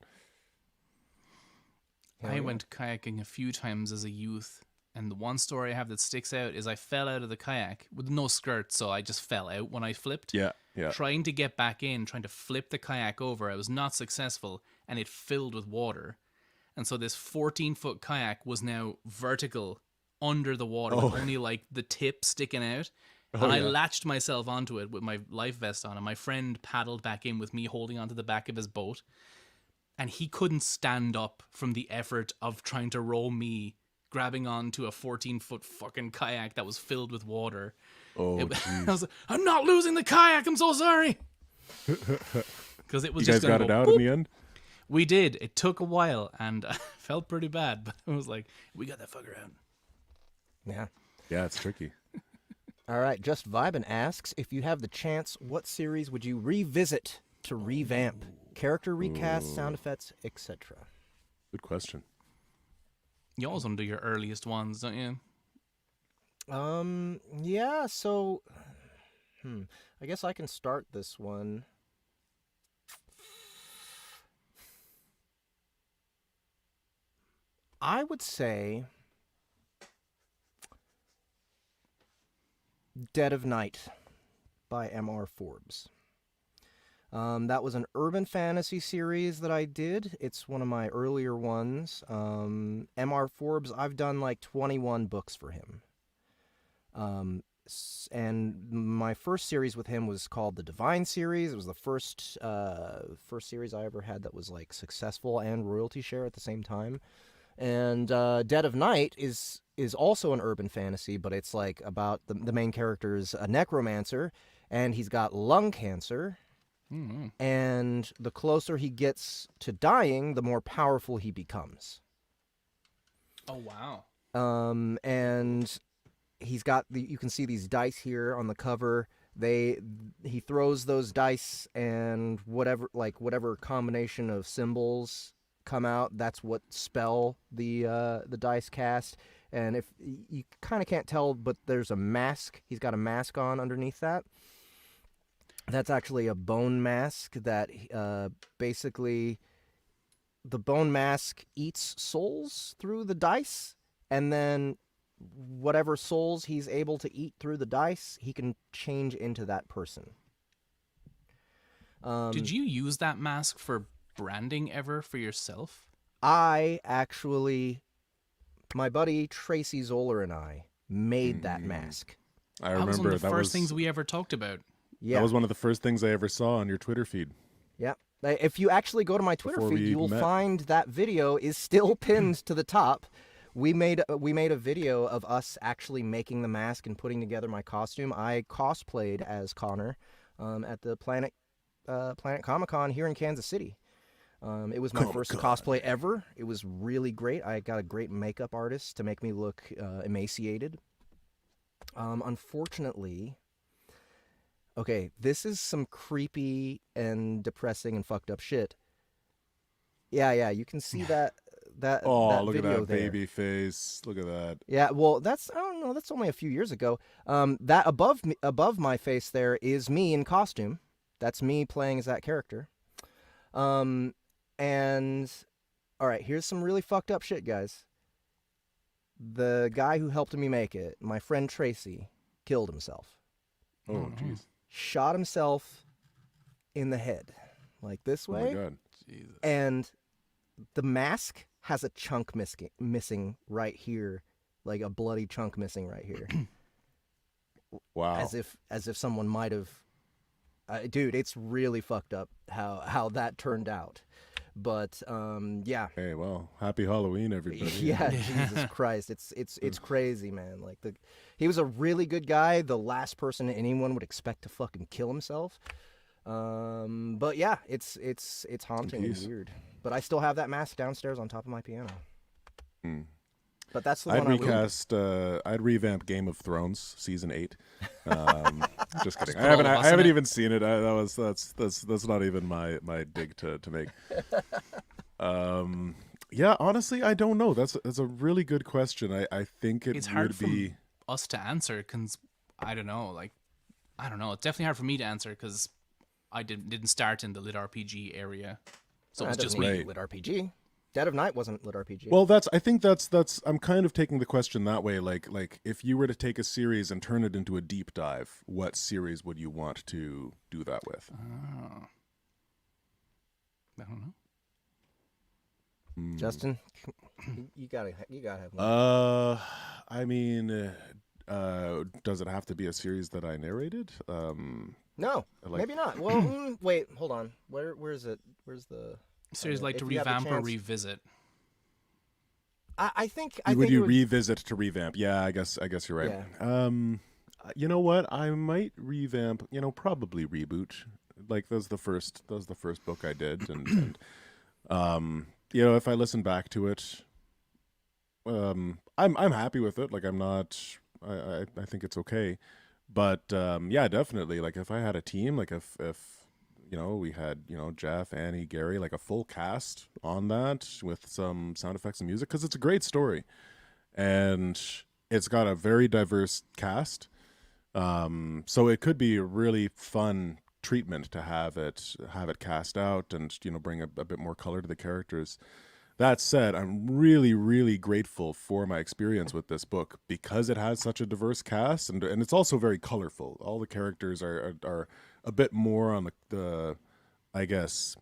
I went kayaking a few times as a youth, and the one story I have that sticks out is I fell out of the kayak with no skirt, so I just fell out when I flipped. Yeah. Trying to get back in, trying to flip the kayak over, I was not successful, and it filled with water. And so this 14-foot kayak was now vertical under the water, with only like the tip sticking out. And I latched myself onto it with my life vest on, and my friend paddled back in with me holding onto the back of his boat. And he couldn't stand up from the effort of trying to row me grabbing onto a 14-foot fucking kayak that was filled with water. Oh, I jeez. was like, I'm not losing the kayak, I'm so sorry. Because it was You guys just gonna got it go, out boop. in the end? We did. It took a while, and I felt pretty bad, but it was like, we got that fucker out. Yeah. Yeah, it's tricky. All right, Just Vibin asks, if you have the chance, what series would you revisit to revamp? Character recast, sound effects, etc. Good question. You always want to do your earliest ones, don't you? Yeah, so I guess I can start this one. I would say Dead of Night by M.R. Forbes. That was an urban fantasy series that I did. It's one of my earlier ones. M.R. Forbes, I've done like 21 books for him. And my first series with him was called the Divine series. It was the first series I ever had that was like successful and royalty share at the same time. And Dead of Night is also an urban fantasy, but it's like about the main character is a necromancer, and he's got lung cancer. Mm-hmm. And the closer he gets to dying, the more powerful he becomes. Oh, wow. And he's got you can see these dice here on the cover. He throws those dice, and whatever combination of symbols come out, that's what spell the dice cast. And if you kind of can't tell, but there's a mask. He's got a mask on underneath that. That's actually a bone mask that basically the bone mask eats souls through the dice, and then whatever souls he's able to eat through the dice, he can change into that person. Did you use that mask for branding ever for yourself? My buddy Tracy Zoller and I made that mask. I That was one remember of the first things we ever talked about. Yeah. That was one of the first things I ever saw on your Twitter feed. Yeah. If you actually go to my Twitter Before feed, we you will met. find that video is still pinned to the top. We made a video of us actually making the mask and putting together my costume. I cosplayed as Connor at the Planet Comic-Con here in Kansas City. It was my first cosplay ever. It was really great. I got a great makeup artist to make me look emaciated. Unfortunately, okay, this is some creepy and depressing and fucked up shit. Yeah, you can see that Oh, that look at video that there. baby face. Look at that. Yeah, well, I don't know, that's only a few years ago. That above my face there is me in costume. That's me playing as that character. And all right, here's some really fucked up shit, guys. The guy who helped me make it, my friend Tracy, killed himself. Oh, jeez. Shot himself in the head, like this Oh, way. my God. Jesus. And the mask has a chunk missing right here, like a bloody chunk missing right here, Wow. as if someone might have. Dude, it's really fucked up how that turned out. But yeah. Hey, well, happy Halloween, everybody. Yeah, Jesus Christ, it's crazy, man. Like he was a really good guy, the last person anyone would expect to fucking kill himself. But yeah, it's haunting and weird. But I still have that mask downstairs on top of my piano. But that's the I'd one recast. I'd revamp Game of Thrones season 8. Just kidding. put all of us I haven't in it. even seen it. That's not even my dig to make. Yeah, honestly, I don't know. That's a really good question. I think it It's hard would for be. us to answer because I don't know. It's definitely hard for me to answer because I didn't start in the LitRPG area, so it was just me. Right. Lit RPG. Dead of Night wasn't Lit RPG. Well, I think that's I'm kind of taking the question that way. Like if you were to take a series and turn it into a deep dive, what series would you want to do that with? Oh. I don't know. Justin, you gotta have one. I mean, does it have to be a series that I narrated? No, like- maybe not. Well, wait, hold on. Where is it? Where's the Series like to if you have the revamp or chance- revisit. I think would it you would, revisit to revamp? Yeah, I guess you're right. You know what? I might revamp. Probably reboot. Like that was the first book I did, and if I listen back to it, I'm happy with it. Like I'm not. I think it's okay, but yeah, definitely. Like if I had a team, like if we had, Jeff, Annie, Gary, like a full cast on that with some sound effects and music, because it's a great story. And it's got a very diverse cast. So it could be a really fun treatment to have it cast out and, bring a bit more color to the characters. That said, I'm really, really grateful for my experience with this book because it has such a diverse cast, and it's also very colorful. All the characters are a bit more on the I guess,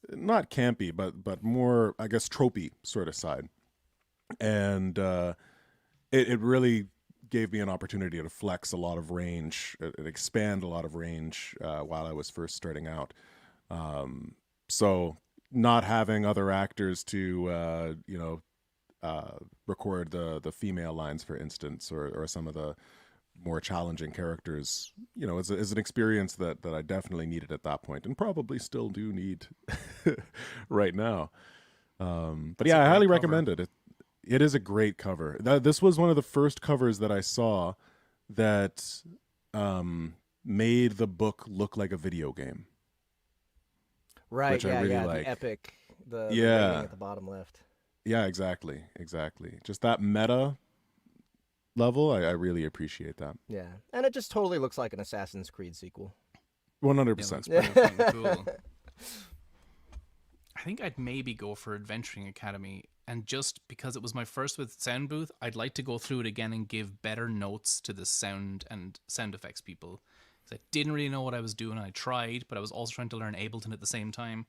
not campy, but more, I guess, tropey sort of side. And it really gave me an opportunity to flex a lot of range, and expand a lot of range while I was first starting out. So not having other actors to record the female lines, for instance, or some of the more challenging characters, is an experience that I definitely needed at that point, and probably still do need right now. But yeah, I highly recommend it. It is a great cover. This was one of the first covers that I saw that made the book look like a video game. Right, which I really like. The epic, the Yeah. rating at the bottom left. Yeah, exactly. Just that meta level, I really appreciate that. Yeah, and it just totally looks like an Assassin's Creed sequel. 100%. Yeah, that's pretty fucking cool. I think I'd maybe go for Adventuring Academy, and just because it was my first with Soundbooth, I'd like to go through it again and give better notes to the sound and sound effects people. Because I didn't really know what I was doing. I tried, but I was also trying to learn Ableton at the same time,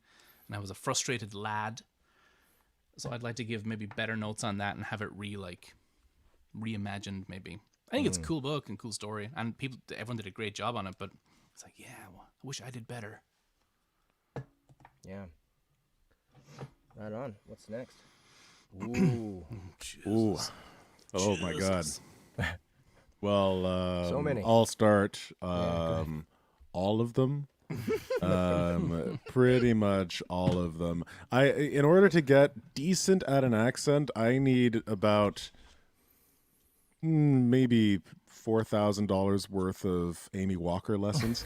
and I was a frustrated lad. So I'd like to give maybe better notes on that and have it reimagined maybe. I think it's a cool book and cool story, and everyone did a great job on it, but it's like, yeah, well, I wish I did better. Yeah. Right on. What's next? Ooh. Ooh. Oh my God. Well, so many. I'll start. All of them. Pretty much all of them. In order to get decent at an accent, I need about maybe $4,000 worth of Amy Walker lessons.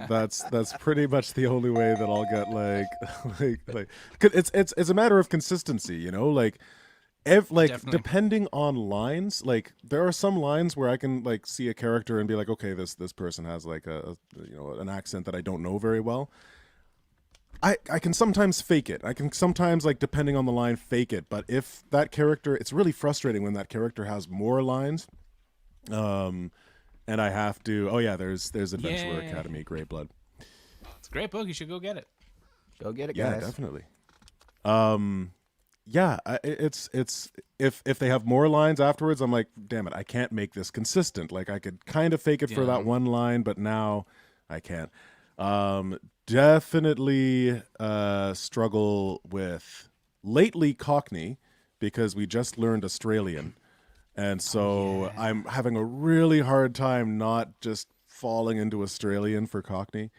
That's pretty much the only way that I'll get like it's a matter of consistency, like. Definitely. Depending on lines, like there are some lines where I can like see a character and be like, okay, this person has like an accent that I don't know very well. I can sometimes fake it. I can sometimes, like, depending on the line, fake it. But if that character, it's really frustrating when that character has more lines. And I have to. Oh yeah, there's Adventurer Academy, Grey Blood. It's a great book. You should go get it. Go get it, Yeah, guys. definitely. Yeah, it's if they have more lines afterwards, I'm like, damn it, I can't make this consistent. Like I could kind of fake it for that one line, but now I can't. Definitely struggle with lately Cockney because we just learned Australian, and so I'm having a really hard time not just falling into Australian for Cockney.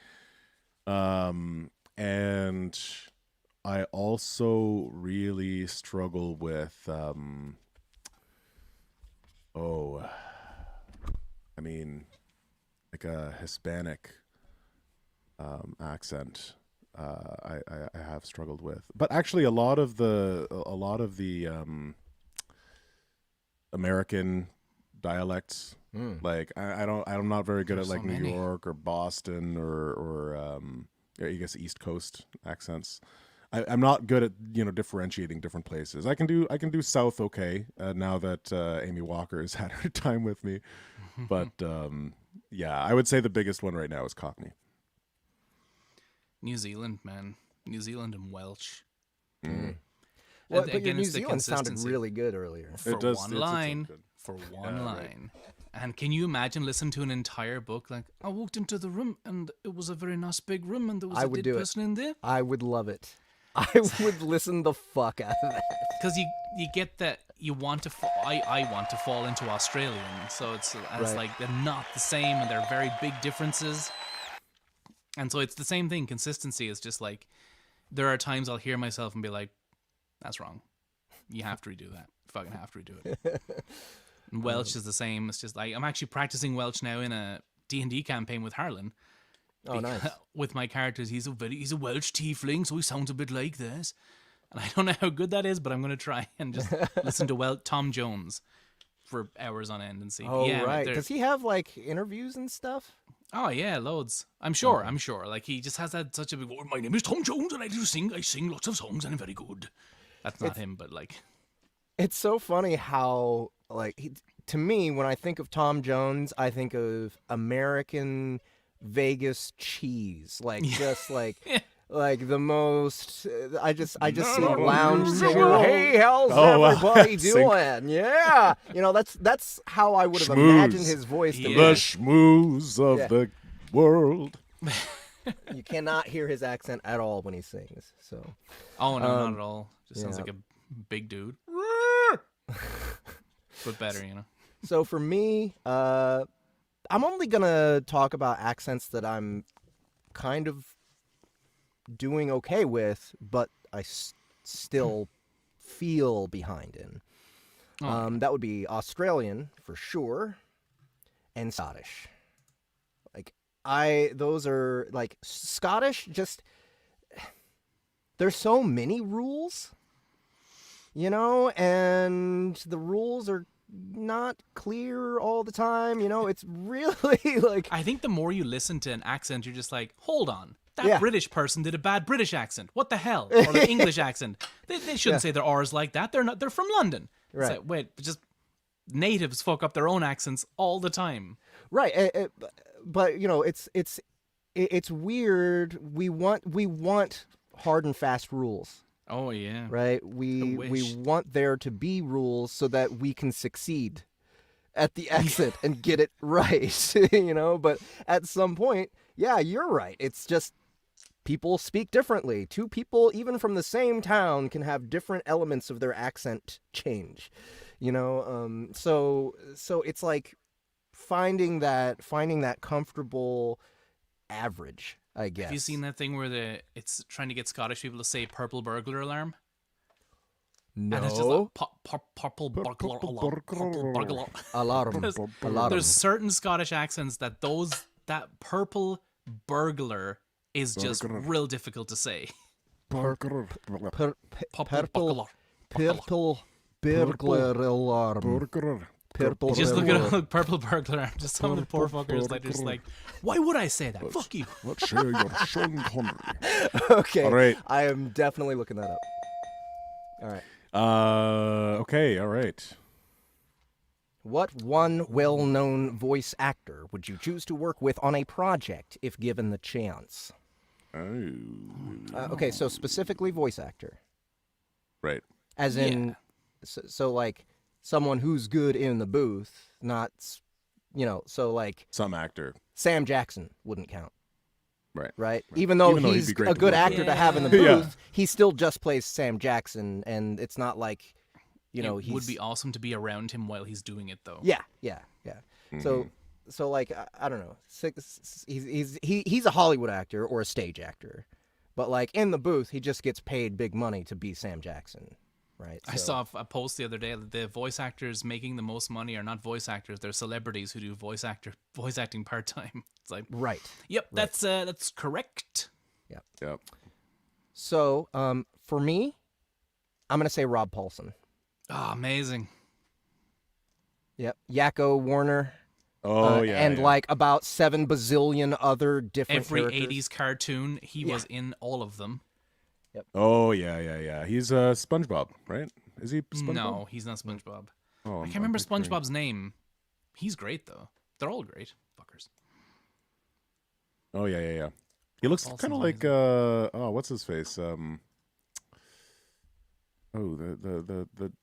And I also really struggle with, like a Hispanic accent. I have struggled with, but actually a lot of the American dialects, like I'm not very good at like New York or Boston or I guess East Coast accents. I'm not good at differentiating different places. I can do South okay now that Amy Walker has had her time with me, but yeah, I would say the biggest one right now is Cockney. New Zealand, man, New Zealand and Welsh. Well, but your Again, New it's the Zealand sounded consistency. really good earlier. For It does- one it's line, good. for one line. And can you imagine listening to an entire book like, I walked into the room and it was a very nice big room and there was I a would dead do it. person in there? I would love it. I would listen the fuck out of that. Because you get that you want to I want to fall into Australian, so it's Right. like they're not the same and they're very big differences. And so it's the same thing. Consistency is just like, there are times I'll hear myself and be like, that's wrong. You have to redo that. You fucking have to redo it. And Welsh is the same. It's just like, I'm actually practicing Welsh now in a D&D campaign with Harlan. Oh, nice. With my characters, he's a Welsh tiefling, so he sounds a bit like this. And I don't know how good that is, but I'm going to try and just listen to Tom Jones for hours on end and see. Oh, yeah, right. Does he have like interviews and stuff? Oh yeah, loads. I'm sure. Like he just has that such a big. My name is Tom Jones, and I sing lots of songs, and I'm very good. That's not him, but like. It's so funny how, like, to me, when I think of Tom Jones, I think of American Vegas cheese, like just like. Like the most, I just see him lounge singer. Hey, how's everybody doing? Yeah, that's how I would have imagined his voice to be. The schmooze of the world. You cannot hear his accent at all when he sings. So. Oh no, not at all. Just sounds like a big dude. But better, So for me, I'm only gonna talk about accents that I'm kind of doing okay with, but I still feel behind in. That would be Australian for sure, and Scottish. Like those are like Scottish. Just there's so many rules, and the rules are not clear all the time. It's really like. I think the more you listen to an accent, you're just like, hold on. That British person did a bad British accent. What the hell? Or an English accent. They shouldn't say their R's like that. They're not. They're from London. Right. It's like, wait, just natives fuck up their own accents all the time. Right. But it's weird. We want hard and fast rules. Oh yeah. Right. We want there to be rules so that we can succeed at the accent and get it right. But at some point, yeah, you're right. It's just. People speak differently. Two people, even from the same town, can have different elements of their accent change. So it's like finding that comfortable average, I guess. Have you seen that thing where it's trying to get Scottish people to say "purple burglar alarm"? No. And it's just like purple burglar alarm. Alarm. There's certain Scottish accents that purple burglar is just real difficult to say. Purple burglar alarm. Purple. You just look at purple burglar. Just some of the poor fuckers like, why would I say that? Fuck you. Let's share your Sean Connery. Okay. All right. I am definitely looking that up. All right. Okay. All right. What one well-known voice actor would you choose to work with on a project if given the chance? Okay, so specifically voice actor. Right. As in, so like someone who's good in the booth, not, so like. Some actor. Sam Jackson wouldn't count. Right. Even though he's a good actor to have in the booth, he still just plays Sam Jackson, and it's not like, it would be awesome to be around him while he's doing it, though. Yeah. Mm-hmm. So like I don't know, he's a Hollywood actor or a stage actor, but like in the booth, he just gets paid big money to be Sam Jackson, right? I saw a post the other day that the voice actors making the most money are not voice actors; they're celebrities who do voice acting part time. It's like right. Yep, that's correct. Yep. So for me, I'm gonna say Rob Paulson. Oh, amazing. Yep, Yakko Warner. And like about 7 bazillion other different Every characters. 80s cartoon, he was in all of them. Yep. Oh, yeah. He's SpongeBob, right? Is he SpongeBob? No, he's not SpongeBob. Oh, I can't remember SpongeBob's name. He's great, though. They're all great. Fuckers. Oh, yeah. He looks kind of like, what's his face? The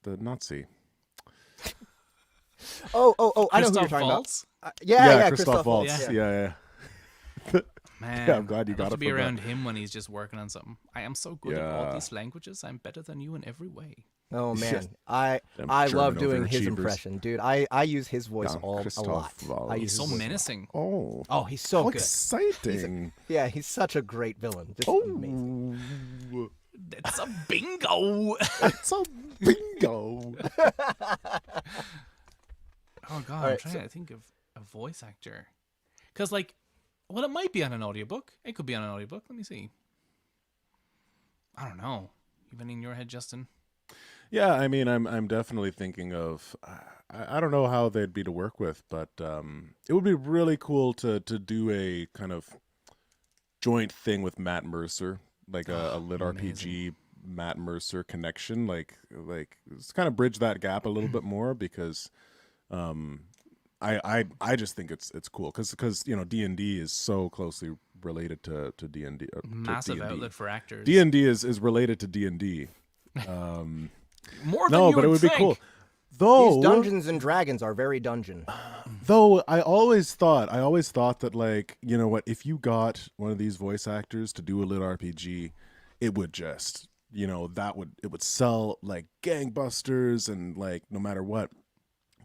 Nazi. Oh, I know who you're talking Waltz? about. Yeah, Christoph Waltz. Waltz. Yeah. Man, Yeah, I'm glad you I'd got love it to be from around that. him when he's just working on something. I am so good at all Yeah. these languages. I'm better than you in every way. Oh man, I Them love German doing his overachievers. impression, dude. I use his voice a lot. Christoph Waltz. I He's use so his voice. menacing. Oh, He's so how good. exciting! Yeah, he's such a great villain. Just amazing. It's a bingo. It's a bingo. Oh god, I'm right, trying to think of a voice actor. Because like, Well, it might be on an audiobook. It could be on an audiobook. Let me see. I don't know. You have any in your head, Justin? Yeah, I mean, I'm definitely thinking of. I don't know how they'd be to work with, but it would be really cool to do a kind of joint thing with Matt Mercer, like a lit RPG Matt Mercer connection, like it's kind of bridge that gap a little bit more because I just think it's cool because you know D&D is so closely related to D&D. Massive outlet for actors. D&D is related to D&D. More than No, you but it would think. be cool. Though These Dungeons and Dragons are very dungeon. Though I always thought that, like, you know what, if you got one of these voice actors to do a lit RPG, it would just, you know, it would sell like gangbusters and like no matter what.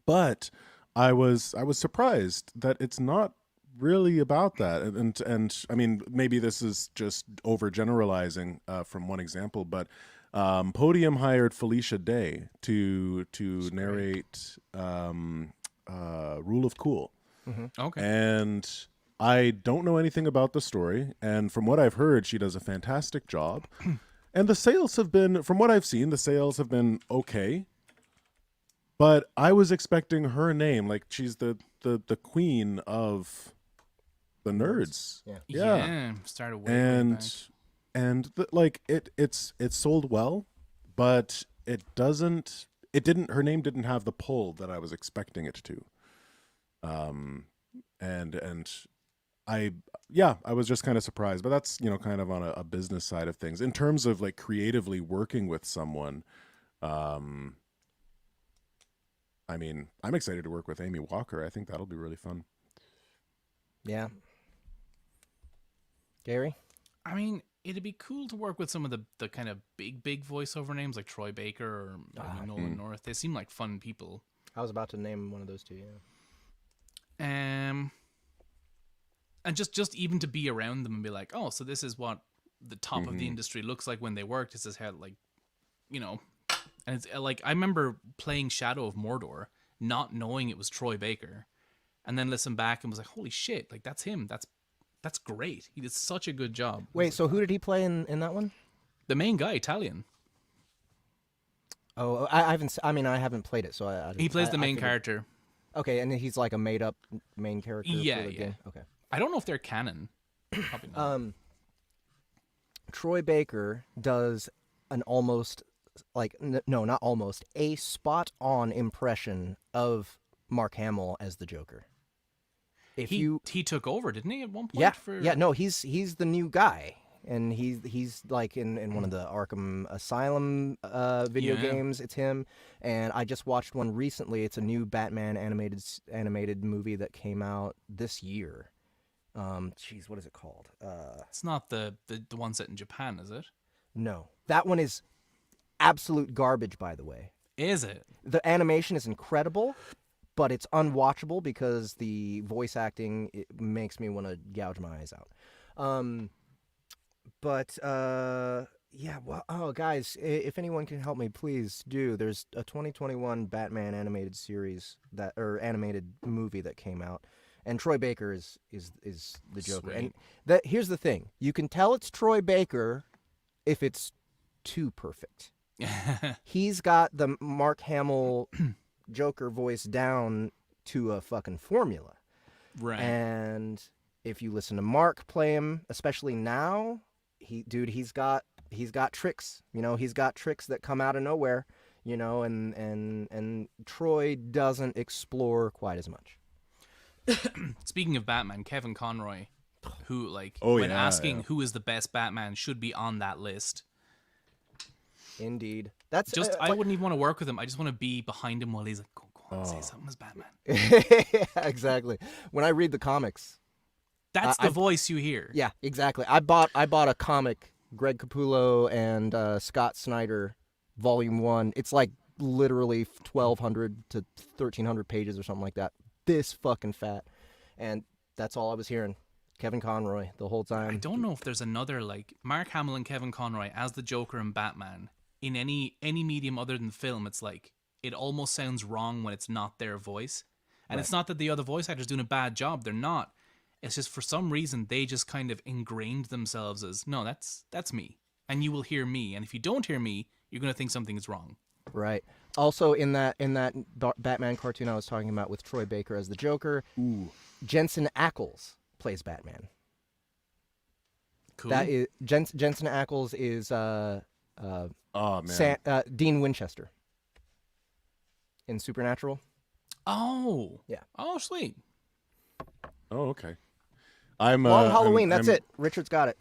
But I was surprised that it's not really about that. And I mean, maybe this is just overgeneralizing from one example, but Podium hired Felicia Day to narrate Rule of Cool. Okay. And I don't know anything about the story, and from what I've heard, she does a fantastic job. And the sales have been, from what I've seen, the sales have been okay. But I was expecting her name, like she's the queen of the nerds. Yeah. Yeah. Started way back. And like it's sold well, but it didn't her name didn't have the pull that I was expecting it to. And I was just kind of surprised, but that's, you know, kind of on a business side of things. In terms of like creatively working with someone, I mean, I'm excited to work with Amy Walker. I think that'll be really fun. Yeah. Gary? I mean, it'd be cool to work with some of the kind of big voiceover names like Troy Baker or maybe Nolan North. They seem like fun people. I was about to name one of those two, yeah. And just even to be around them and be like, oh, so this is what the top of the industry looks like when they work. This is how, like, you know, and it's like, I remember playing Shadow of Mordor, not knowing it was Troy Baker, and then listen back and was like, holy shit, like that's him. That's great. He did such a good job. Wait, so who did he play in that one? The main guy, Italian. Oh, I haven't played it, so He plays the main figured- character. Okay, and he's like a made-up main character Yeah, for the yeah. game? Okay. I don't know if they're canon. Probably not. Troy Baker does an almost, like, no, not almost, a spot-on impression of Mark Hamill as the Joker. If he took over, didn't he, at one point? Yeah, no, he's the new guy, and he's like in one of the Arkham Asylum video games. It's him, and I just watched one recently. It's a new Batman animated movie that came out this year. Jeez, what is it called? It's not the one set in Japan, is it? No, that one is absolute garbage. By the way, Is it? the animation is incredible, but it's unwatchable because the voice acting makes me want to gouge my eyes out. Yeah, well, oh, guys, if anyone can help me, please do. There's a 2021 Batman animated series animated movie that came out, and Troy Baker is the Joker. Sweet. And here's the thing: you can tell it's Troy Baker if it's too perfect. He's got the Mark Hamill Joker voice down to a fucking formula. Right. And if you listen to Mark play him, especially now, he's got tricks. You know, he's got tricks that come out of nowhere. You know, and Troy doesn't explore quite as much. Speaking of Batman, Kevin Conroy, who yeah. who is the best Batman, should be on that list. Indeed, that's Just I wouldn't even want to work with him. I just want to be behind him while he's like, go on, say something as Batman. yeah, exactly. When I read the comics, That's the voice you hear. yeah, exactly. I bought a comic, Greg Capullo and Scott Snyder, Volume 1. It's like literally 1,200 to 1,300 pages or something like that. This fucking fat, and that's all I was hearing. Kevin Conroy the whole time. I don't know if there's another like Mark Hamill and Kevin Conroy as the Joker and Batman in any medium other than film. It's like it almost sounds wrong when it's not their voice, and it's not that the other voice actors doing a bad job. They're not. It's just for some reason they just kind of ingrained themselves as, no, that's me. And you will hear me. And if you don't hear me, you're going to think something is wrong. Right. Also, in that Batman cartoon I was talking about with Troy Baker as the Joker, Jensen Ackles plays Batman. Cool. That is Jensen Ackles is Oh man. Dean Winchester in Supernatural. Oh. Yeah. Oh, sweet. Oh, okay. I'm Long Halloween. I'm, That's it. Richard's got it.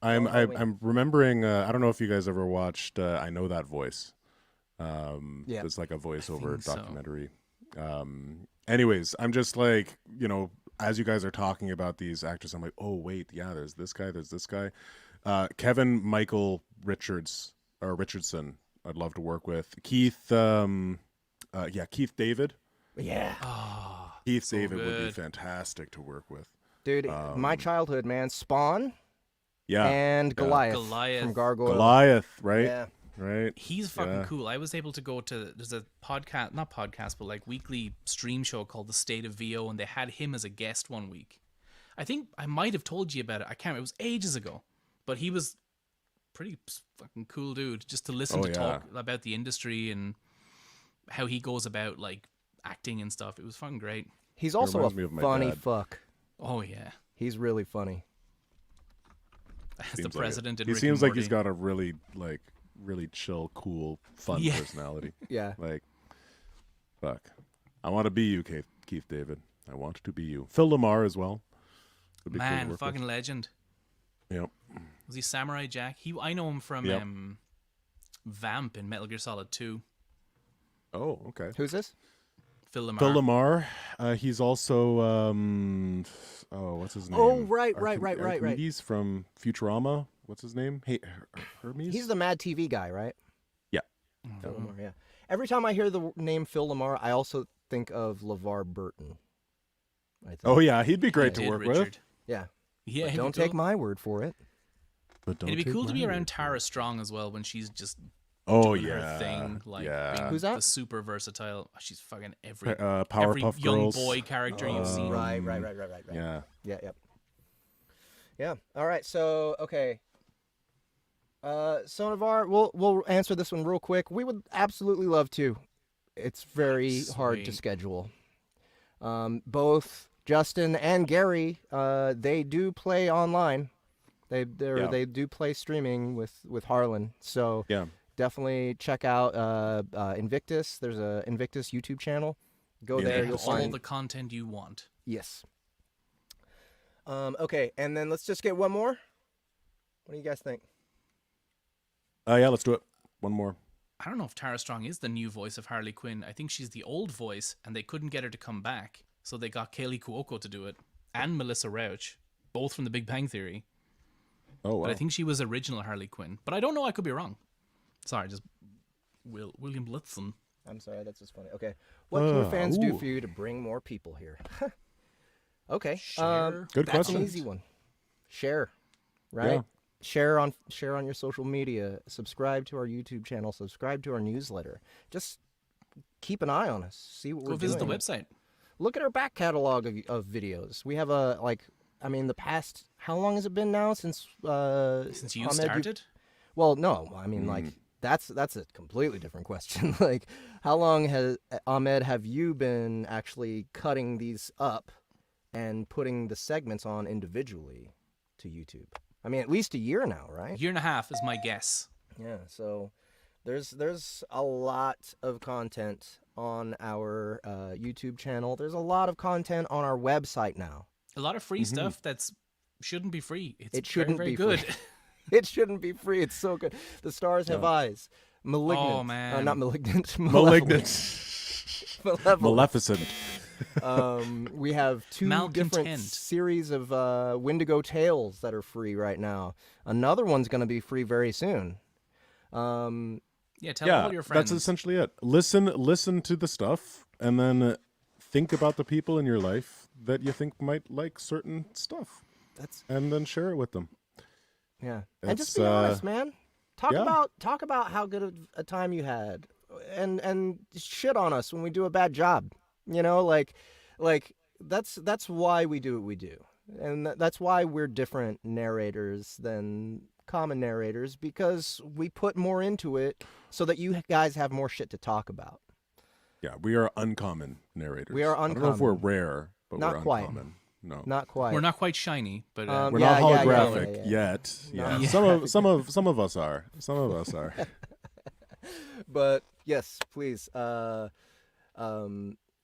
I'm remembering. I don't know if you guys ever watched. I Know That Voice. Yeah. It's like a voiceover think so. documentary. Anyways, I'm just like, as you guys are talking about these actors, I'm like, oh wait, yeah, there's this guy. Kevin Michael Richardson. I'd love to work with Keith. Keith David. Yeah. Oh, Keith so David would be good. fantastic to work with. Dude, my childhood, man. Spawn Yeah. and Goliath, Goliath. from Gargoyle. Goliath, right? Yeah. Right. He's fucking Yeah. cool. I was able to go to, there's a podcast, not podcast, but like weekly stream show called The State of VO, and they had him as a guest one week. I think I might have told you about it. I can't remember. It was ages ago. But he was pretty fucking cool dude, just to listen Oh, to yeah. talk about the industry and how he goes about like acting and stuff. It was fucking great. He's also a reminds me of my funny dad. fuck. Oh yeah. He's really funny. As Seems the like it. president in He Rick seems and like he's Morty. got a really chill, cool, fun Yeah. personality. Yeah. Like, fuck. I want to be you, Keith David. I want to be you. Phil Lamar as well. Would be cool to Man, work fucking legend. with. Yep. Was he Samurai Jack? I know him from Yep. Vamp in Metal Gear Solid 2. Oh, okay. Who's this? Phil Lamar. Phil Lamar. He's also what's his name? Oh, right. Archimedes from Futurama. What's his name? Hey, Hermes. He's the Mad TV guy, right? Yeah. Phil Lamar, yeah. Every time I hear the name Phil Lamar, I also think of LeVar Burton. I think. Oh yeah, he'd be great to Did, work Richard. with. Yeah. Yeah, But he'd don't be cool. take my word for it. But don't It'd be take cool to be my around word Tara Strong as well when she's just Oh doing yeah. her thing, like yeah. being Who's that? the super versatile. She's fucking every Powerpuff young Girls. boy character you've seen. Right. Yeah. Yeah. All right. So, okay. So Navar, we'll answer this one real quick. We would absolutely love to. It's very hard to Sweet. schedule. Both Justin and Gary, they do play online. They do play streaming with Harlan. So Yeah. definitely check out Invictus. There's a Invictus YouTube channel. Go Yeah. They there, have you'll all find the content you want. yes. Okay, and then let's just get one more. What do you guys think? Yeah, let's do it. One more. I don't know if Tara Strong is the new voice of Harley Quinn. I think she's the old voice, and they couldn't get her to come back, so they got Kaylee Cuoco to do it, and Melissa Rauch, both from The Big Bang Theory. Oh wow. But I think she was original Harley Quinn. But I don't know. I could be wrong. Sorry, just William Blitzen. I'm sorry, that's just funny. Okay, what can your fans do ooh. for you to bring more people here? Okay, Share. Good that's question. an easy one. Share, right? Yeah. Share on your social media. Subscribe to our YouTube channel. Subscribe to our newsletter. Just keep an eye on us. See what Go we're visit the doing. website. Look at our back catalog of videos. We have the past. How long has it been now since Since you Ahmed, started? Well, no, I mean that's a completely different question. Like, how long has Ahmed have you been actually cutting these up and putting the segments on individually to YouTube? I mean, at least a year now, right? Year and a half is my guess. Yeah. So there's a lot of content on our YouTube channel. There's a lot of content on our website now. A lot of free stuff that's shouldn't be free. It's It shouldn't very, be very free. good. It shouldn't be free. It's so good. The Stars Have Eyes. Malignant. Oh, man. Not Malignant. Malignant. Malevolent. Maleficent. We have two different Malcontent. series of Wendigo Tales that are free right now. Another one's going to be free very soon. Yeah, tell Yeah, all your friends. that's essentially it. Listen to the stuff, and then think about the people in your life that you think might like certain stuff, That's and then share it with them. yeah. And just It's, be honest, man. Talk yeah. about how good a time you had, and shit on us when we do a bad job. You know, like that's why we do what we do. And that's why we're different narrators than common narrators, because we put more into it so that you guys have more shit to talk about. Yeah, we are uncommon narrators. We are I don't know if we're uncommon. rare, but Not we're quite. uncommon. No. Not quite. We're not quite shiny, but We're Yeah, not yeah, holographic yeah, yeah. yet. No. Yeah. Some of us are. Some of us are. But yes, please.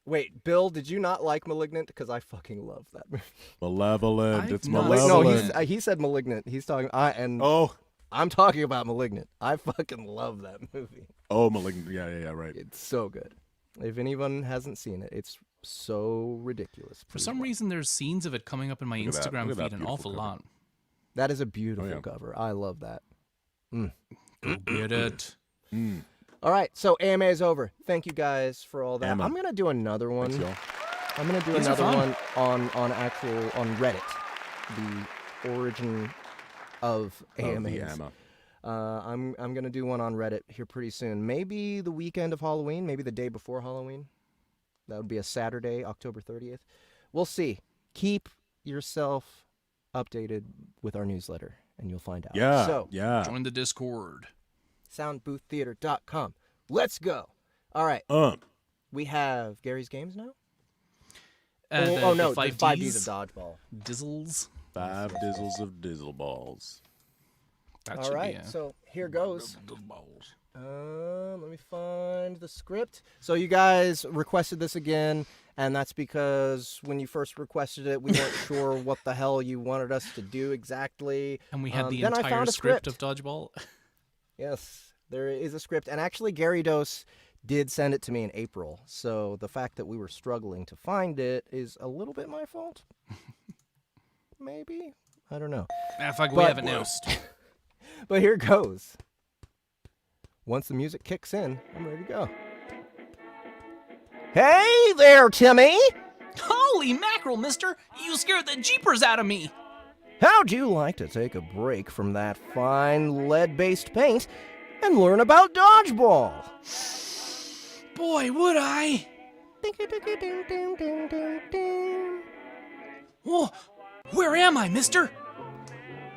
Wait, Bill, did you not like Malignant? Because I fucking love that movie. Malevolent. It's No, malevolent. No, he said Malignant. He's talking. Oh, I'm talking about Malignant. I fucking love that movie. oh, malignant. Yeah, right. It's so good. If anyone hasn't seen it, it's so ridiculous. for Please some watch. reason there's scenes of it coming up in my Look at that. Instagram Look at that feed an beautiful awful cover. lot. That is a beautiful yeah. cover. I love that. Go get it. All right, so AMA is over. Thank you guys for all that. AMA. I'm gonna do another one. Thanks, y'all. I'm gonna do These are another fun. one on Reddit, the origin of AMAs. The AMA. I'm gonna do one on Reddit here pretty soon. Maybe the weekend of Halloween. Maybe the day before Halloween. That would be a Saturday, October 30th. We'll see. Keep yourself updated with our newsletter, and you'll find out. Yeah. So, yeah. Join the Discord. soundbooththeater.com. Let's go. All right. We have Gary's Games now? The the 5 Ds of Dodgeball. Dizzles. 5 dizzles of dizzle balls. That All should right, be so here goes. Balls. Let me find the script. So you guys requested this again, and that's because when you first requested it, we weren't sure what the hell you wanted us to do exactly. And we had the then I entire found a script of Dodgeball. Yes, there is a script, and actually Gary Dose did send it to me in April. So the fact that we were struggling to find it is a little bit my fault. Maybe, I don't know. Fuck, we But- have it now. But here goes. Once the music kicks in, I'm ready to go. Hey there, Timmy! Holy mackerel, mister! You scared the jeepers out of me! How'd you like to take a break from that fine lead-based paint and learn about dodgeball? Boy, would I! Whoa, where am I, mister?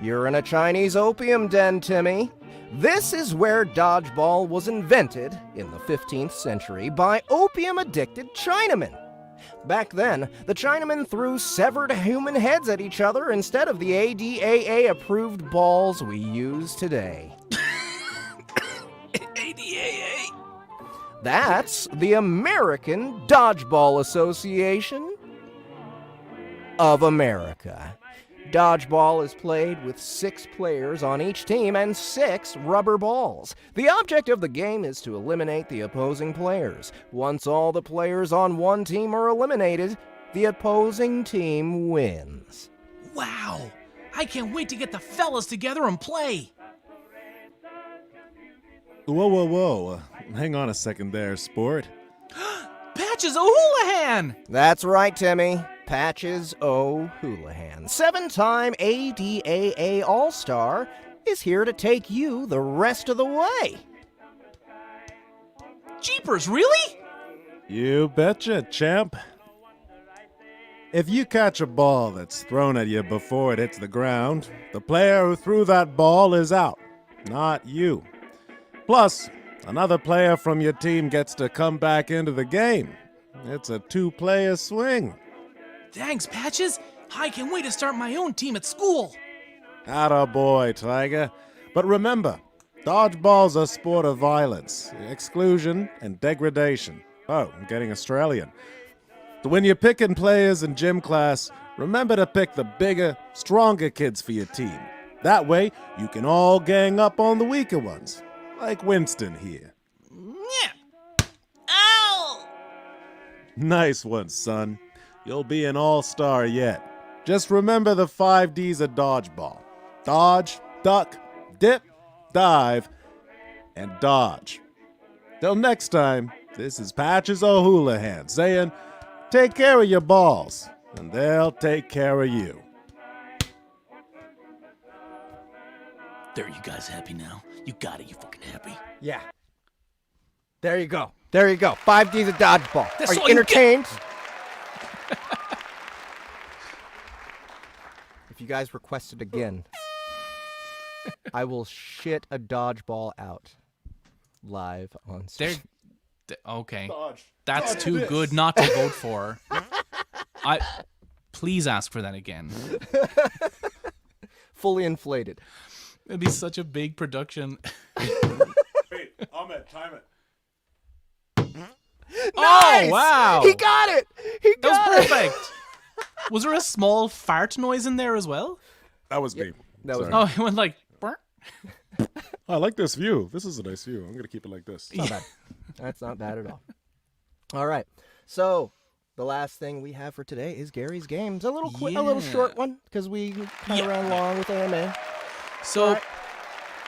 You're in a Chinese opium den, Timmy. This is where dodgeball was invented in the 15th century by opium-addicted Chinamen. Back then, the Chinamen threw severed human heads at each other instead of the ADAA-approved balls we use today. ADAA! That's the American Dodgeball Association of America. Dodgeball is played with 6 players on each team and 6 rubber balls. The object of the game is to eliminate the opposing players. Once all the players on one team are eliminated, the opposing team wins. Wow! I can't wait to get the fellas together and play! Whoa. Hang on a second there, sport. Patches O'Houlihan! That's right, Timmy. Patches O'Houlihan, 7-time ADAA All-Star, is here to take you the rest of the way. Jeepers, really? You betcha, champ. If you catch a ball that's thrown at you before it hits the ground, the player who threw that ball is out, not you. Plus, another player from your team gets to come back into the game. It's a 2-player swing. Thanks, Patches. I can't wait to start my own team at school. Attaboy, Tiger. But remember, dodgeball's a sport of violence, exclusion, and degradation. Oh, I'm getting Australian. So when you're picking players in gym class, remember to pick the bigger, stronger kids for your team. That way, you can all gang up on the weaker ones, like Winston here. Yeah. Ow! Nice one, son. You'll be an all-star yet. Just remember the 5 Ds of dodgeball. Dodge, duck, dip, dive, and dodge. Till next time, this is Patches O'Houlihan saying, take care of your balls, and they'll take care of you. There, you guys happy now? You got it, you fucking happy? Yeah. There you go. There you go. 5 Ds of dodgeball. That's Are you all you get. entertained? you guys request it again, I will shit a dodgeball out live on They're stream. okay. Dodge. That's Dodge too this. good not to vote for. Please ask for that again. Fully inflated. It'd be such a big production. Wait, Ahmed, time it. Oh wow! He got it. He That was got it. perfect. Was there a small fart noise in there as well? That was me. that was Sorry. Oh, it went like. "Burr." I like this view. This is a nice view. I'm gonna keep it like this. Not bad. That's not bad at all. All right. So the last thing we have for today is Gary's Games. A little quick, a little Yeah. short one because we kind of Yeah. ran long with AMA. So,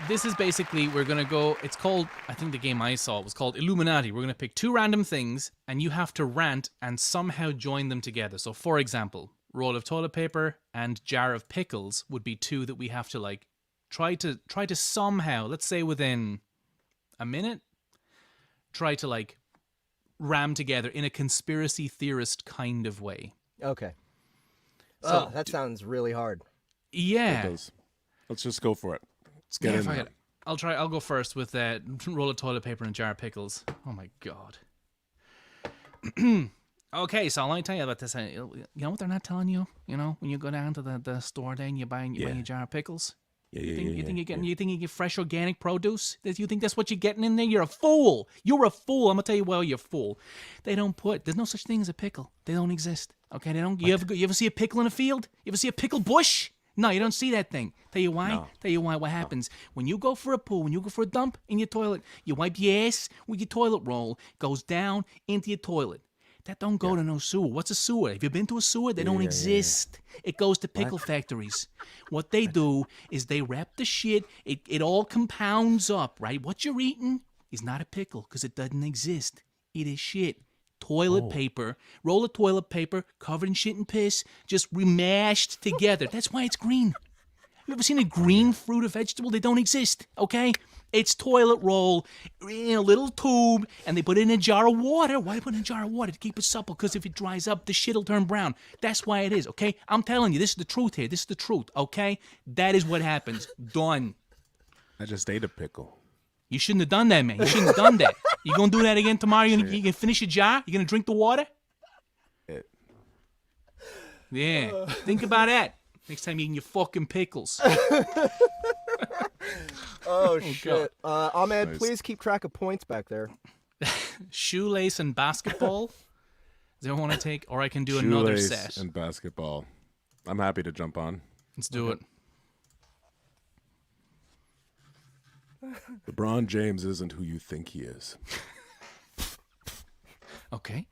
this is basically, we're going to go, it's called, I think the game I saw was called Illuminati. We're going to pick 2 random things, and you have to rant and somehow join them together. So, for example, roll of toilet paper and jar of pickles would be 2 that we have to, like, try to somehow, let's say within a minute, try to, like, ram together in a conspiracy theorist kind of way. Okay. So, That sounds really hard. Yeah. It does. Let's just go for it. Let's get Yeah, in fuck there. it. I'll go first with roll of toilet paper and a jar of pickles. Oh my god. Okay, so let me tell you about this. You know what they're not telling you? You know, when you go down to the store there and you buy a jar of pickles. You think you get fresh organic produce? You think that's what you're getting in there? You're a fool. You're a fool. I'm gonna tell you why you're a fool. There's no such thing as a pickle. They don't exist. Okay, they don't. You ever see a pickle in a field? You ever see a pickle bush? No, you don't see that thing. Tell you why? No. Tell you why. What happens when you go for a poo? When you go for a dump in your toilet, you wipe your ass with your toilet roll. Goes down into your toilet. That don't go to no sewer. What's a sewer? Have you been to a sewer? They don't exist. It goes to pickle factories. What they do is they wrap the shit. It all compounds up, right? What you're eating is not a pickle because it doesn't exist. It is shit. Toilet paper, roll of toilet paper covered in shit and piss, just remashed together. That's why it's green. You ever seen a green fruit or vegetable? They don't exist, okay? It's toilet roll in a little tube, and they put it in a jar of water. Why put it in a jar of water? To keep it supple, because if it dries up, the shit'll turn brown. That's why it is, okay? I'm telling you, this is the truth here. This is the truth, okay? That is what happens. Done. I just ate a pickle. You shouldn't have done that, man. You shouldn't have done that. You gonna do that again tomorrow? You gonna finish your jar? You gonna drink the water? Yeah. Think about that. Next time you're eating your fucking pickles. Oh shit. Ahmed, Nice. please keep track of points back there. Shoelace and basketball. Does anyone want to take? Or I can do another Shoelace set. and basketball. I'm happy to jump on. Let's do it. LeBron James isn't who you think he is. Okay.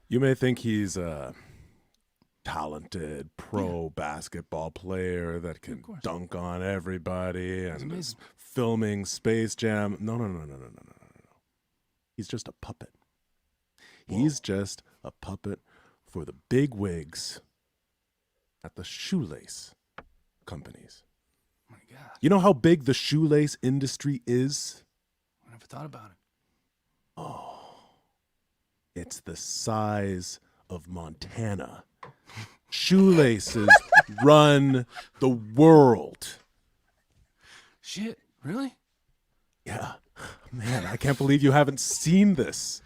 You may think he's a talented pro basketball player that can dunk on everybody and is amazing. filming Space Jam. No. He's just a puppet. He's just a puppet for the big wigs at the shoelace companies. Oh my God. You know how big the shoelace industry is? I never thought about it. It's the size of Montana. Shoelaces run the world. Shit. Really? Yeah. Man, I can't believe you haven't seen this.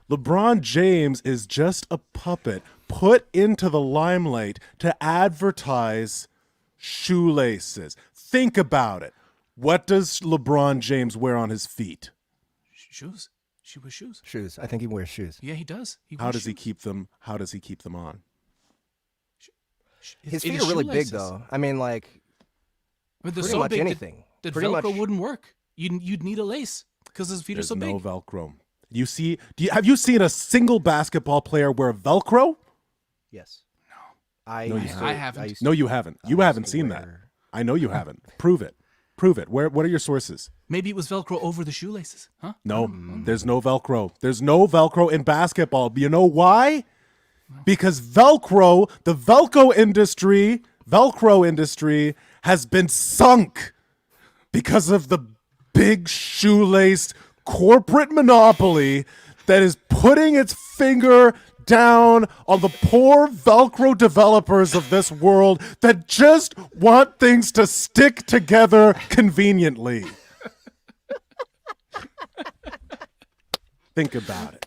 LeBron James is just a puppet put into the limelight to advertise shoelaces. Think about it. What does LeBron James wear on his feet? Shoes. She wears shoes. Shoes. I think he wears shoes. Yeah, he does. How does he keep them? How does he keep them on? His It feet is are really big shoelaces. though. I mean, like But they're pretty so much big anything. that Pretty Velcro much- wouldn't work. You'd need a lace because his feet There's are so no big. Velcro. Have you seen a single basketball player wear Velcro? yes. No. I No, you used haven't. to- I haven't. used No, to- you haven't. I You used haven't to seen that. wear- I know you haven't. Prove it. Prove it. What are your sources? Maybe it was Velcro over the shoelaces, huh? No, there's no Velcro. There's no Velcro in basketball. You know why? Because Velcro, the Velcro industry has been sunk because of the big shoelaced corporate monopoly that is putting its finger down on the poor Velcro developers of this world that just want things to stick together conveniently. Think about it.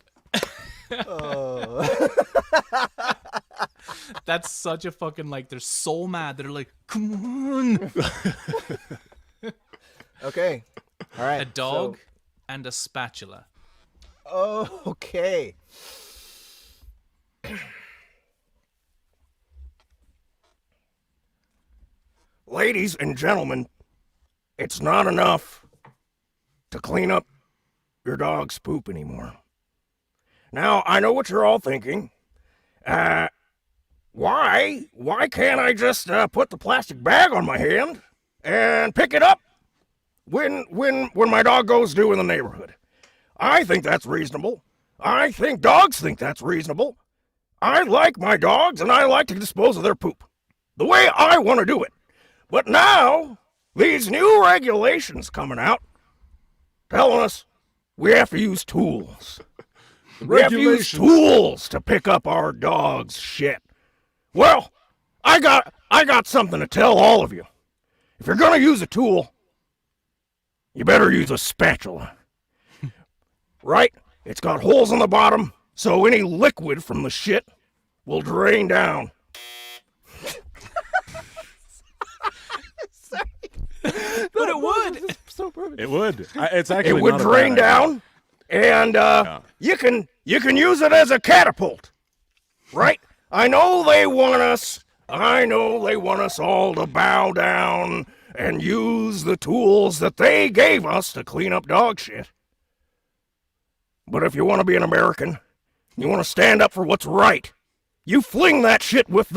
That's such a fucking, like, they're so mad. They're like, come on. Okay. All right. A dog and a spatula. Oh, okay. Ladies and gentlemen, it's not enough to clean up your dog's poop anymore. Now, I know what you're all thinking. Why can't I just put the plastic bag on my hand and pick it up when my dog goes due in the neighborhood? I think that's reasonable. I think dogs think that's reasonable. I like my dogs and I like to dispose of their poop the way I want to do it. But now, these new regulations coming out telling us we have to use tools. We have to use tools to pick up our dog's shit. Well, I got something to tell all of you. If you're gonna use a tool, you better use a spatula. Right? It's got holes on the bottom, so any liquid from the shit will drain down. But it would. So perfect. It would. It's actually It would not a drain bad idea. down, and you can use it as a catapult, right? I know they want us all to bow down and use the tools that they gave us to clean up dog shit. But if you want to be an American, you want to stand up for what's right, you fling that shit with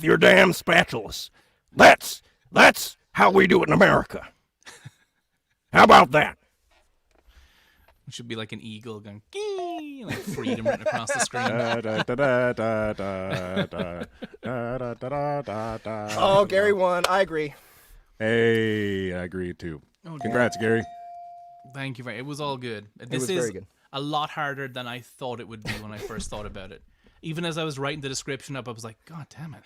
your damn spatulas. That's how we do it in America. How about that? It should be like an eagle going, "Gee," like freedom written across the screen. Oh, Gary won. I agree. Hey, I agree too. Oh, Congrats, Gary. Thank you very. It was all good. This was is very good. a lot harder than I thought it would be when I first thought about it. Even as I was writing the description up, I was like, God damn it,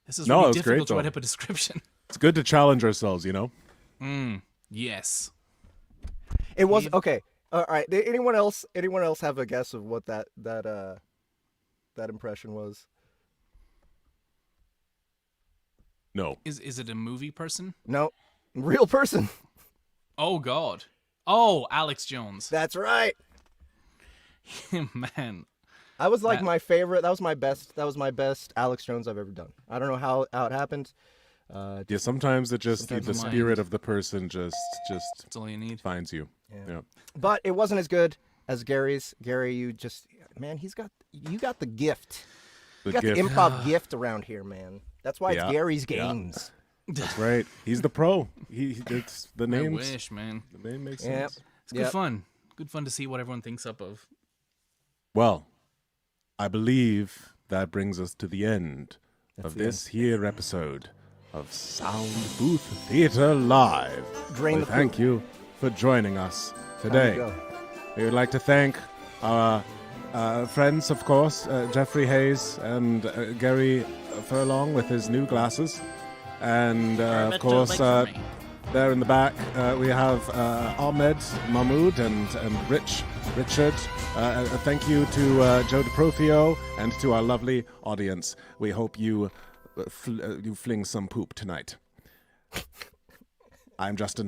this is No, really it was difficult great, to write though. up a description. It's good to challenge ourselves, you know? Yes. It was okay. All right. Did anyone else have a guess of what that impression was? No. Is it a movie person? No, real person. Oh God. Oh, Alex Jones. That's right. Man. I was like That- my favorite. That was my best Alex Jones I've ever done. I don't know how it happened. Yeah, sometimes it just, Sometimes the the mind. spirit of the person just That's all you need. finds you. Yeah. But it wasn't as good as Gary's. Gary, you got the gift. You got the improv gift around here, man. That's why it's Yeah. Gary's Yeah. games. That's right. He's the pro. It's the I name. wish, man. The name makes Yep. sense. It's good fun. Good fun to see what everyone thinks up of. Well, I believe that brings us to the end of this here episode of Soundbooth Theater Live. Drain We the thank poop. you for joining us There today. you go. We would like to thank our friends, of course, Jeffrey Hayes and Gary Furlong with his new glasses. And, of course, there in the back, we have Ahmed, Mahmoud, and Richard. Thank you to Joe DeProfio and to our lovely audience. We hope you fling some poop tonight. I'm Justin.